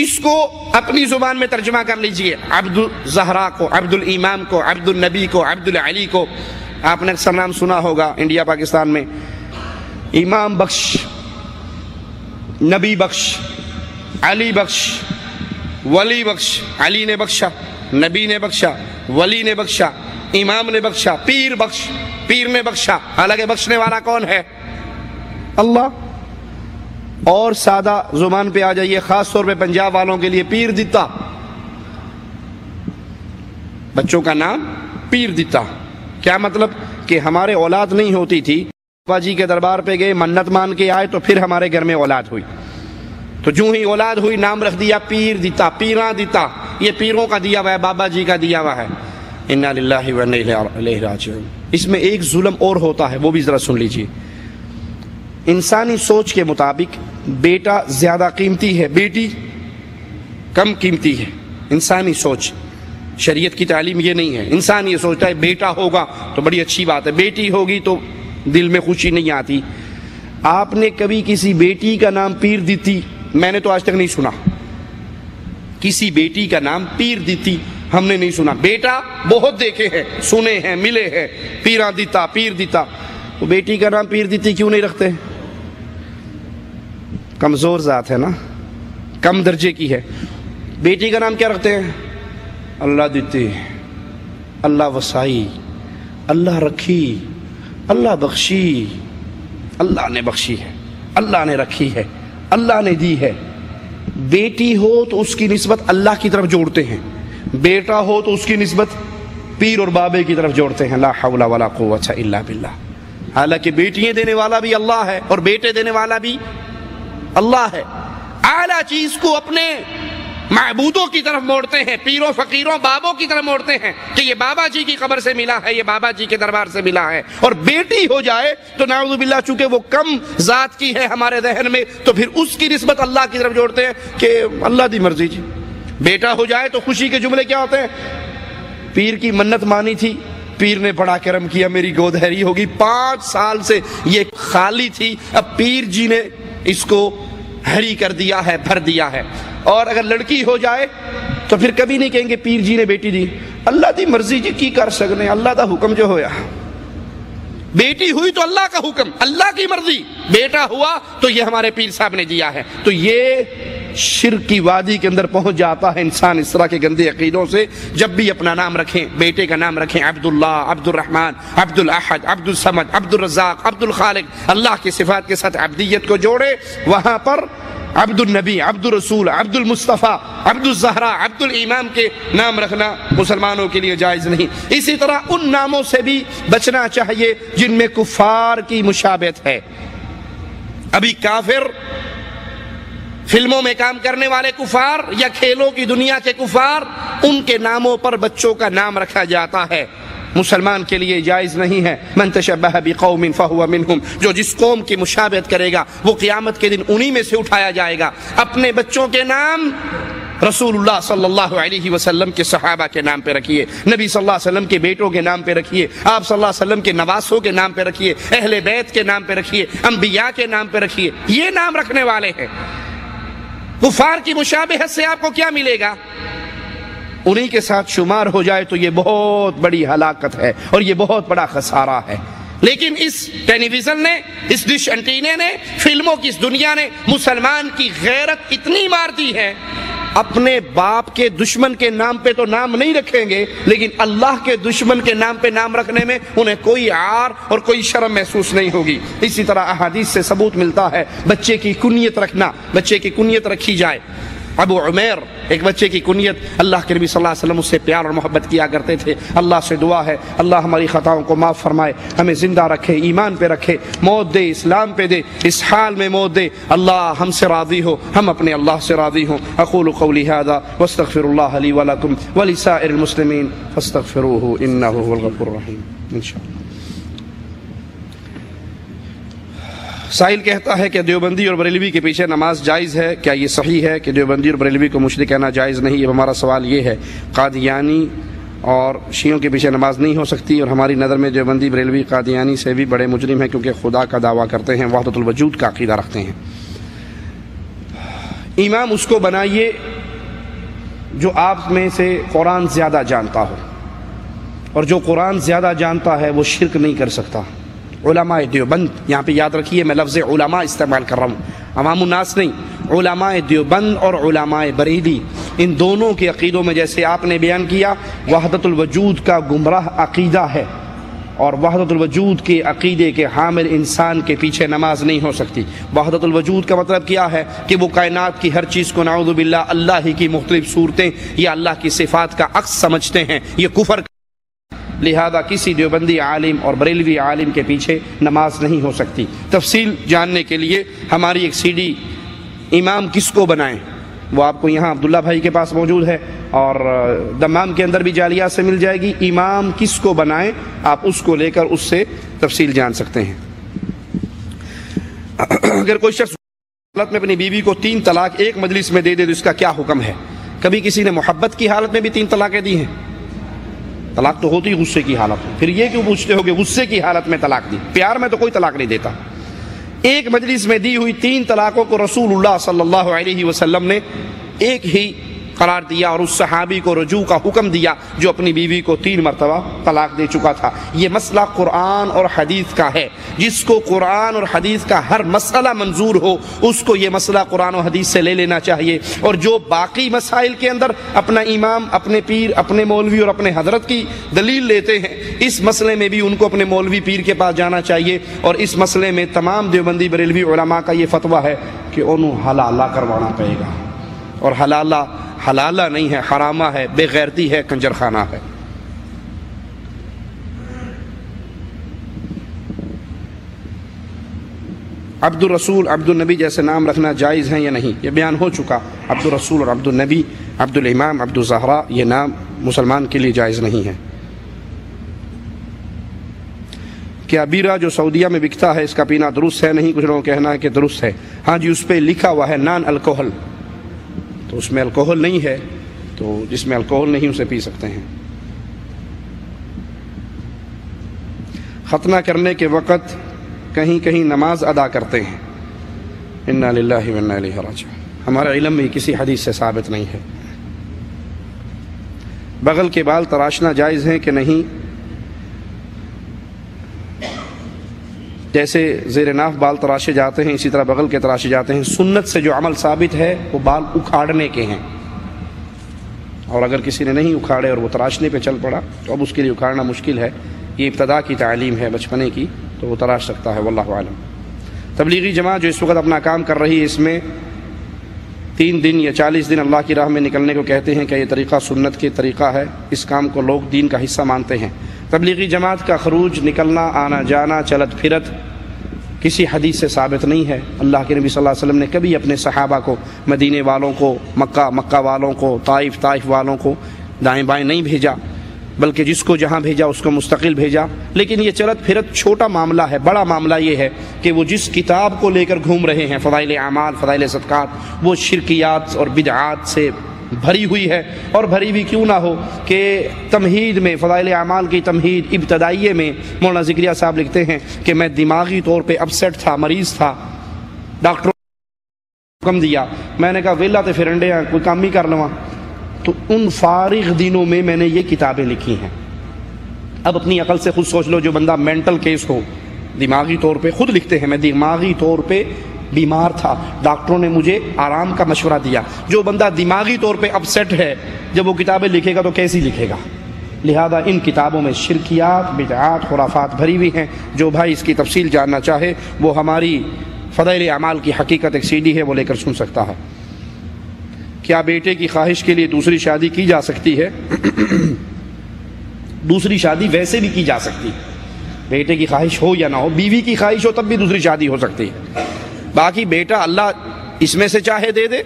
اس کو اپنی زبان میں ترجمہ کر لیجئے. عبد الزہرا کو، عبد الامام کو، عبد النبی کو، عبد العلی کو. آپ نے اکثر نام سنا ہوگا انڈیا پاکستان میں، امام بخش، نبی بخش، علی بخش، ولی بخش. علی نے بخشا، نبی نے بخشا، ولی نے بخشا، امام نے بخشا، پیر بخش، پیر نے بخشا. حالانکہ بخشنے والا کون ہے؟ اللہ. اور سادہ زبان پہ آ جائیے، خاص طور پہ پنجاب والوں کے لیے، پیر دتا. بچوں کا نام پیر دتا. کیا مطلب؟ کہ ہمارے اولاد نہیں ہوتی تھی، بابا جی کے دربار پہ گئے، منت مان کے آئے، تو پھر ہمارے گھر میں اولاد ہوئی. تو جو ہی اولاد ہوئی نام رکھ دیا پیر دتا، پیراں دتا. یہ پیروں کا دیا ہوا ہے، بابا جی کا دیا ہوا ہے. انا للہ و انا الیہ راجعون. اس میں ایک ظلم اور ہوتا ہے، وہ بھی ذرا سن لیجیے. انسانی سوچ کے مطابق بیٹا زیادہ قیمتی ہے، بیٹی کم قیمتی ہے. انسانی سوچ، شریعت کی تعلیم یہ نہیں ہے. انسان یہ سوچتا ہے بیٹا ہوگا تو بڑی اچھی بات ہے، بیٹی ہوگی تو دل میں خوشی نہیں آتی. آپ نے کبھی کسی بیٹی کا نام پیر دیتی؟ میں نے تو آج تک نہیں سنا. کسی بیٹی کا نام پیر دیتی ہم نے نہیں سنا. بیٹا بہت دیکھے ہیں، سنے ہیں، ملے ہیں، پیراں دیتا، پیر دیتا. تو بیٹی کا نام پیر دیتی کیوں نہیں رکھتے؟ کمزور ذات ہے نا، کم درجے کی ہے. بیٹی کا نام کیا رکھتے ہیں؟ اللہ دیتے، اللہ وسائی، اللہ رکھی، اللہ بخشی. اللہ نے بخشی ہے، اللہ نے رکھی ہے، اللہ نے دی ہے. بیٹی ہو تو اس کی نسبت اللہ کی طرف جوڑتے ہیں، بیٹا ہو تو اس کی نسبت پیر اور بابے کی طرف جوڑتے ہیں. لا حول ولا قوت الا باللہ. حالانکہ بیٹیاں دینے والا بھی اللہ ہے اور بیٹے دینے والا بھی اللہ ہے. اعلیٰ چیز کو اپنے معبودوں کی طرف موڑتے ہیں، پیروں، فقیروں، بابوں کی طرف موڑتے ہیں کہ یہ بابا جی کی قبر سے ملا ہے، یہ بابا جی کے دربار سے ملا ہے. اور بیٹی ہو جائے تو نعوذ باللہ، چونکہ وہ کم ذات کی ہے ہمارے ذہن میں، تو پھر اس کی نسبت اللہ کی طرف جوڑتے ہیں کہ اللہ دی مرضی جی. بیٹا ہو جائے تو خوشی کے جملے کیا ہوتے ہیں؟ پیر کی منت مانی تھی، پیر نے بڑا کرم کیا، میری گود ہری ہوگی. 5 سال سے یہ خالی تھی، اب پیر جی نے اس کو ہری کر دیا ہے، بھر دیا ہے. اور اگر لڑکی ہو جائے تو پھر کبھی نہیں کہیں گے پیر جی نے بیٹی دی. اللہ دی مرضی جی کی کر سکنے، اللہ دا حکم جو ہویا. بیٹی ہوئی تو اللہ کا حکم، اللہ کی مرضی. بیٹا ہوا تو یہ ہمارے پیر صاحب نے دیا ہے. تو یہ شرک کی وادی کے اندر پہنچ جاتا ہے انسان اس طرح کے گندے عقیدوں سے. جب بھی اپنا نام رکھیں، بیٹے کا نام رکھیں عبداللہ، عبد الرحمن، عبد الاحد، عبد الصمد، عبد الرزاق، عبد الخالق. اللہ کی صفات کے ساتھ عبدیت کو جوڑے. وہاں پر عبد النبی، عبد الرسول، عبد المصطفیٰ، عبد الزہرا، عبد الامام کے نام رکھنا مسلمانوں کے لیے جائز نہیں. اسی طرح ان ناموں سے بھی بچنا چاہیے جن میں کفار کی مشابہت ہے. ابھی کافر، فلموں میں کام کرنے والے کفار یا کھیلوں کی دنیا کے کفار، ان کے ناموں پر بچوں کا نام رکھا جاتا ہے. مسلمان کے لیے جائز نہیں ہے. من تشبہ بقوم فہو منہم. جو جس قوم کی مشابہت کرے گا وہ قیامت کے دن انہی میں سے اٹھایا جائے گا. اپنے بچوں کے نام رسول اللہ صلی اللہ علیہ وسلم کے صحابہ کے نام پہ رکھیے، نبی صلی اللہ علیہ وسلم کے بیٹوں کے نام پہ رکھیے، آپ صلی اللہ علیہ وسلم کے نواسوں کے نام پہ رکھیے، اہل بیت کے نام پہ رکھیے، انبیاء کے نام پہ رکھیے. یہ نام رکھنے والے ہیں. کفار کی مشابہت سے آپ کو کیا ملے گا؟ انہی کے ساتھ شمار ہو جائے تو یہ بہت بڑی ہلاکت ہے اور یہ بہت بڑا خسارہ ہے. لیکن اس ٹیلی ویژن نے، اس ڈش انٹینے نے، فلموں کی اس دنیا نے مسلمان کی غیرت اتنی مار دی ہے. اپنے باپ کے دشمن کے نام پہ تو نام نہیں رکھیں گے، لیکن اللہ کے دشمن کے نام پہ نام رکھنے میں انہیں کوئی عار اور کوئی شرم محسوس نہیں ہوگی. اسی طرح احادیث سے ثبوت ملتا ہے بچے کی کنیت رکھنا، بچے کی کنیت رکھی جائے. ابو عمیر ایک بچے کی کنیت، اللہ کے نبی صلی اللہ علیہ وسلم اس سے پیار اور محبت کیا کرتے تھے۔ اللہ سے دعا ہے اللہ ہماری خطاؤں کو معاف فرمائے، ہمیں زندہ رکھے، ایمان پہ رکھے، موت دے اسلام پہ دے، اس حال میں موت دے، اللہ ہم سے راضی ہو، ہم اپنے اللہ سے راضی ہوں۔ اقول قولی ھذا واستغفر اللہ لی ولکم ولسائر المسلمین فاستغفروہ انہ هو الغفور الرحیم۔ انشاءاللہ سائل کہتا ہے کہ دیوبندی اور بریلوی کے پیچھے نماز جائز ہے، کیا یہ صحیح ہے کہ دیوبندی اور بریلوی کو مشرک کہنا جائز نہیں؟ اب ہمارا سوال یہ ہے، قادیانی اور شیعوں کے پیچھے نماز نہیں ہو سکتی، اور ہماری نظر میں دیوبندی بریلوی قادیانی سے بھی بڑے مجرم ہیں کیونکہ خدا کا دعویٰ کرتے ہیں، وحدت الوجود کا عقیدہ رکھتے ہیں۔ امام اس کو بنائیے جو آپ میں سے قرآن زیادہ جانتا ہو، اور جو قرآن زیادہ جانتا ہے وہ شرک نہیں کر سکتا۔ علماء دیوبند، یہاں پہ یاد رکھیے میں لفظ علماء استعمال کر رہا ہوں، عوام الناس نہیں، علماء دیوبند اور علماء بریلی، ان دونوں کے عقیدوں میں جیسے آپ نے بیان کیا وحدت الوجود کا گمراہ عقیدہ ہے، اور وحدت الوجود کے عقیدے کے حامل انسان کے پیچھے نماز نہیں ہو سکتی۔ وحدت الوجود کا مطلب کیا ہے کہ وہ کائنات کی ہر چیز کو نعوذ باللہ اللہ ہی کی مختلف صورتیں یا اللہ کی صفات کا عکس سمجھتے ہیں، یہ کفر۔ لہذا کسی دیوبندی عالم اور بریلوی عالم کے پیچھے نماز نہیں ہو سکتی۔ تفصیل جاننے کے لیے ہماری ایک سی ڈی امام کس کو بنائیں وہ آپ کو یہاں عبداللہ بھائی کے پاس موجود ہے، اور دمام کے اندر بھی جعلیات سے مل جائے گی۔ امام کس کو بنائیں آپ اس کو لے کر اس سے تفصیل جان سکتے ہیں۔ اگر کوئی شخص حالت میں اپنی بیوی کو 3 طلاق ایک مجلس میں دے دے تو اس کا کیا حکم ہے؟ کبھی کسی نے محبت کی حالت میں بھی 3 طلاقیں دی ہیں؟ طلاق تو ہوتی غصے کی حالت میں، پھر یہ کیوں پوچھتے ہو کہ غصے کی حالت میں طلاق دی؟ پیار میں تو کوئی طلاق نہیں دیتا۔ ایک مجلس میں دی ہوئی 3 طلاقوں کو رسول اللہ صلی اللہ علیہ وسلم نے ایک ہی قرار دیا، اور اس صحابی کو رجوع کا حکم دیا جو اپنی بیوی کو 3 مرتبہ طلاق دے چکا تھا۔ یہ مسئلہ قرآن اور حدیث کا ہے، جس کو قرآن اور حدیث کا ہر مسئلہ منظور ہو اس کو یہ مسئلہ قرآن و حدیث سے لے لینا چاہیے، اور جو باقی مسائل کے اندر اپنا امام، اپنے پیر، اپنے مولوی اور اپنے حضرت کی دلیل لیتے ہیں، اس مسئلے میں بھی ان کو اپنے مولوی پیر کے پاس جانا چاہیے۔ اور اس مسئلے میں تمام دیوبندی بریلوی علماء کا یہ فتویٰ ہے کہ انہوں حلالہ کروانا پڑے گا، اور حلالہ نہیں ہے، حرامہ ہے، بے غیرتی ہے، کنجر خانہ ہے۔ عبد الرسول، عبد النبی جیسے نام رکھنا جائز ہیں یا نہیں؟ یہ بیان ہو چکا، عبد الرسول اور عبد النبی، عبد الامام، عبد الزہرا، یہ نام مسلمان کے لیے جائز نہیں ہے۔ کیا بیرہ جو سعودیہ میں بکتا ہے اس کا پینا درست ہے؟ نہیں، کچھ لوگوں کا کہنا ہے کہ درست ہے۔ ہاں جی، اس پہ لکھا ہوا ہے نان الکوہل، تو اس میں الکوہل نہیں ہے، تو جس میں الکوہل نہیں اسے پی سکتے ہیں۔ ختنہ کرنے کے وقت کہیں کہیں نماز ادا کرتے ہیں، انا للہ و انا الیہ راجعون، ہمارے علم میں کسی حدیث سے ثابت نہیں ہے۔ بغل کے بال تراشنا جائز ہیں کہ نہیں؟ جیسے زیر ناف بال تراشے جاتے ہیں اسی طرح بغل کے تراشے جاتے ہیں۔ سنت سے جو عمل ثابت ہے وہ بال اکھاڑنے کے ہیں، اور اگر کسی نے نہیں اکھاڑے اور وہ تراشنے پہ چل پڑا تو اب اس کے لیے اکھاڑنا مشکل ہے۔ یہ ابتدا کی تعلیم ہے بچپنے کی، تو وہ تراش سکتا ہے، واللہ عالم۔ تبلیغی جماعت جو اس وقت اپنا کام کر رہی ہے، اس میں 3 دن یا 40 دن اللہ کی راہ میں نکلنے کو کہتے ہیں، کہ یہ طریقہ سنت کے طریقہ ہے؟ اس کام کو لوگ دین کا حصہ مانتے ہیں۔ تبلیغی جماعت کا خروج، نکلنا، آنا جانا، چلت پھرت کسی حدیث سے ثابت نہیں ہے۔ اللہ کے نبی صلی اللہ علیہ وسلم نے کبھی اپنے صحابہ کو، مدینے والوں کو، مکہ والوں کو، طائف والوں کو دائیں بائیں نہیں بھیجا، بلکہ جس کو جہاں بھیجا اس کو مستقل بھیجا۔ لیکن یہ چلت پھرت چھوٹا معاملہ ہے، بڑا معاملہ یہ ہے کہ وہ جس کتاب کو لے کر گھوم رہے ہیں، فضائل اعمال، فضائل صدقات، وہ شرکیات اور بدعات سے بھری ہوئی ہے۔ اور بھری بھی کیوں نہ ہو کہ تمہید میں، فضائل اعمال کی تمہید ابتدائیے میں مولانا ذکریہ صاحب لکھتے ہیں کہ میں دماغی طور پہ اپسیٹ تھا، مریض تھا، ڈاکٹر حکم دیا، میں نے کہا ویلا تے پھرنڈے ہیں، کوئی کام ہی کر لواں، تو ان فارغ دنوں میں میں نے یہ کتابیں لکھی ہیں۔ اب اپنی عقل سے خود سوچ لو، جو بندہ مینٹل کیس ہو، دماغی طور پہ، خود لکھتے ہیں میں دماغی طور پہ بیمار تھا، ڈاکٹروں نے مجھے آرام کا مشورہ دیا، جو بندہ دماغی طور پہ اپسیٹ ہے جب وہ کتابیں لکھے گا تو کیسی لکھے گا؟ لہذا ان کتابوں میں شرکیات، بدعات، خرافات بھری ہوئی ہیں۔ جو بھائی اس کی تفصیل جاننا چاہے وہ ہماری فضائل اعمال کی حقیقت ایک CD ہے، وہ لے کر سن سکتا ہے۔ کیا بیٹے کی خواہش کے لیے دوسری شادی کی جا سکتی ہے؟ دوسری شادی ویسے بھی کی جا سکتی ہے، بیٹے کی خواہش ہو یا نہ ہو، بیوی کی خواہش ہو تب بھی دوسری شادی ہو سکتی ہے۔ باقی بیٹا اللہ اس میں سے چاہے دے دے،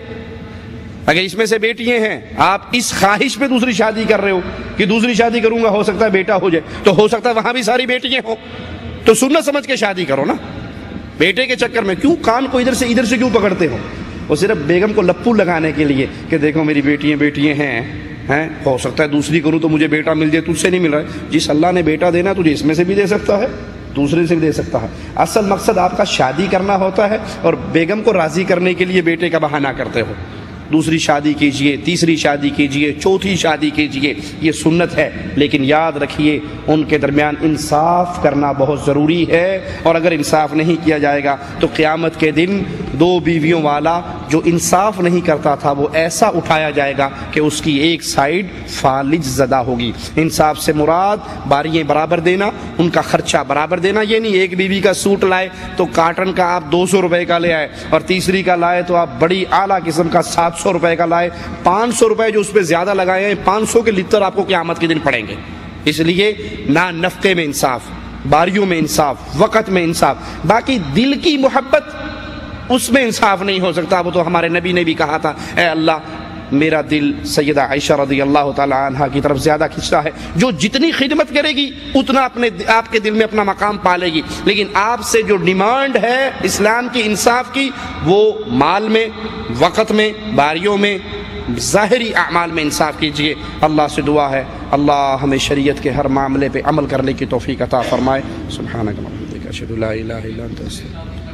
اگر اس میں سے بیٹیاں ہیں، آپ اس خواہش پہ دوسری شادی کر رہے ہو کہ دوسری شادی کروں گا ہو سکتا ہے بیٹا ہو جائے، تو ہو سکتا ہے وہاں بھی ساری بیٹیاں ہوں، تو سنت سمجھ کے شادی کرو نا۔ بیٹے کے چکر میں کیوں کان کو ادھر سے کیوں پکڑتے ہو؟ وہ صرف بیگم کو لپو لگانے کے لیے کہ دیکھو میری بیٹیاں ہیں، ہو سکتا ہے دوسری کروں تو مجھے بیٹا مل جائے، تجھ سے نہیں مل رہا ہے۔ جس اللہ نے بیٹا دینا تجھے اس میں سے بھی دے سکتا ہے، دوسرے سے بھی دے سکتا ہے۔ اصل مقصد آپ کا شادی کرنا ہوتا ہے اور بیگم کو راضی کرنے کے لیے بیٹے کا بہانہ کرتے ہو۔ دوسری شادی کیجئے، تیسری شادی کیجئے، چوتھی شادی کیجئے، یہ سنت ہے، لیکن یاد رکھیے ان کے درمیان انصاف کرنا بہت ضروری ہے، اور اگر انصاف نہیں کیا جائے گا تو قیامت کے دن دو بیویوں والا جو انصاف نہیں کرتا تھا وہ ایسا اٹھایا جائے گا کہ اس کی ایک سائیڈ فالج زدہ ہوگی۔ انصاف سے مراد باریاں برابر دینا، ان کا خرچہ برابر دینا، یہ نہیں ایک بیوی کا سوٹ لائے تو کاٹن کا آپ 200 روپے کا لے آئے اور تیسری کا لائے تو آپ بڑی اعلیٰ قسم کا 700 روپے کا لائے، 500 روپے جو اس پہ زیادہ لگائے ہیں، 500 کے لتر آپ کو قیامت کے دن پڑیں گے۔ اس لیے نہ نفقے میں انصاف، باریوں میں انصاف، وقت میں انصاف، باقی دل کی محبت اس میں انصاف نہیں ہو سکتا۔ وہ تو ہمارے نبی نے بھی کہا تھا، اے اللہ میرا دل سیدہ عائشہ رضی اللہ تعالی عنہ کی طرف زیادہ کھنچتا ہے، جو جتنی خدمت کرے گی اتنا آپ کے دل میں اپنا مقام پالے گی، لیکن آپ سے جو ڈیمانڈ ہے اسلام کی، انصاف کی، وہ مال میں، وقت میں، باریوں میں، ظاہری اعمال میں انصاف کیجئے۔ اللہ سے دعا ہے اللہ ہمیں شریعت کے ہر معاملے پہ عمل کرنے کی توفیق عطا فرمائے۔ سبحانک اللہم و بحمدک، اشہد ان لا الہ الا انت، استغفرک۔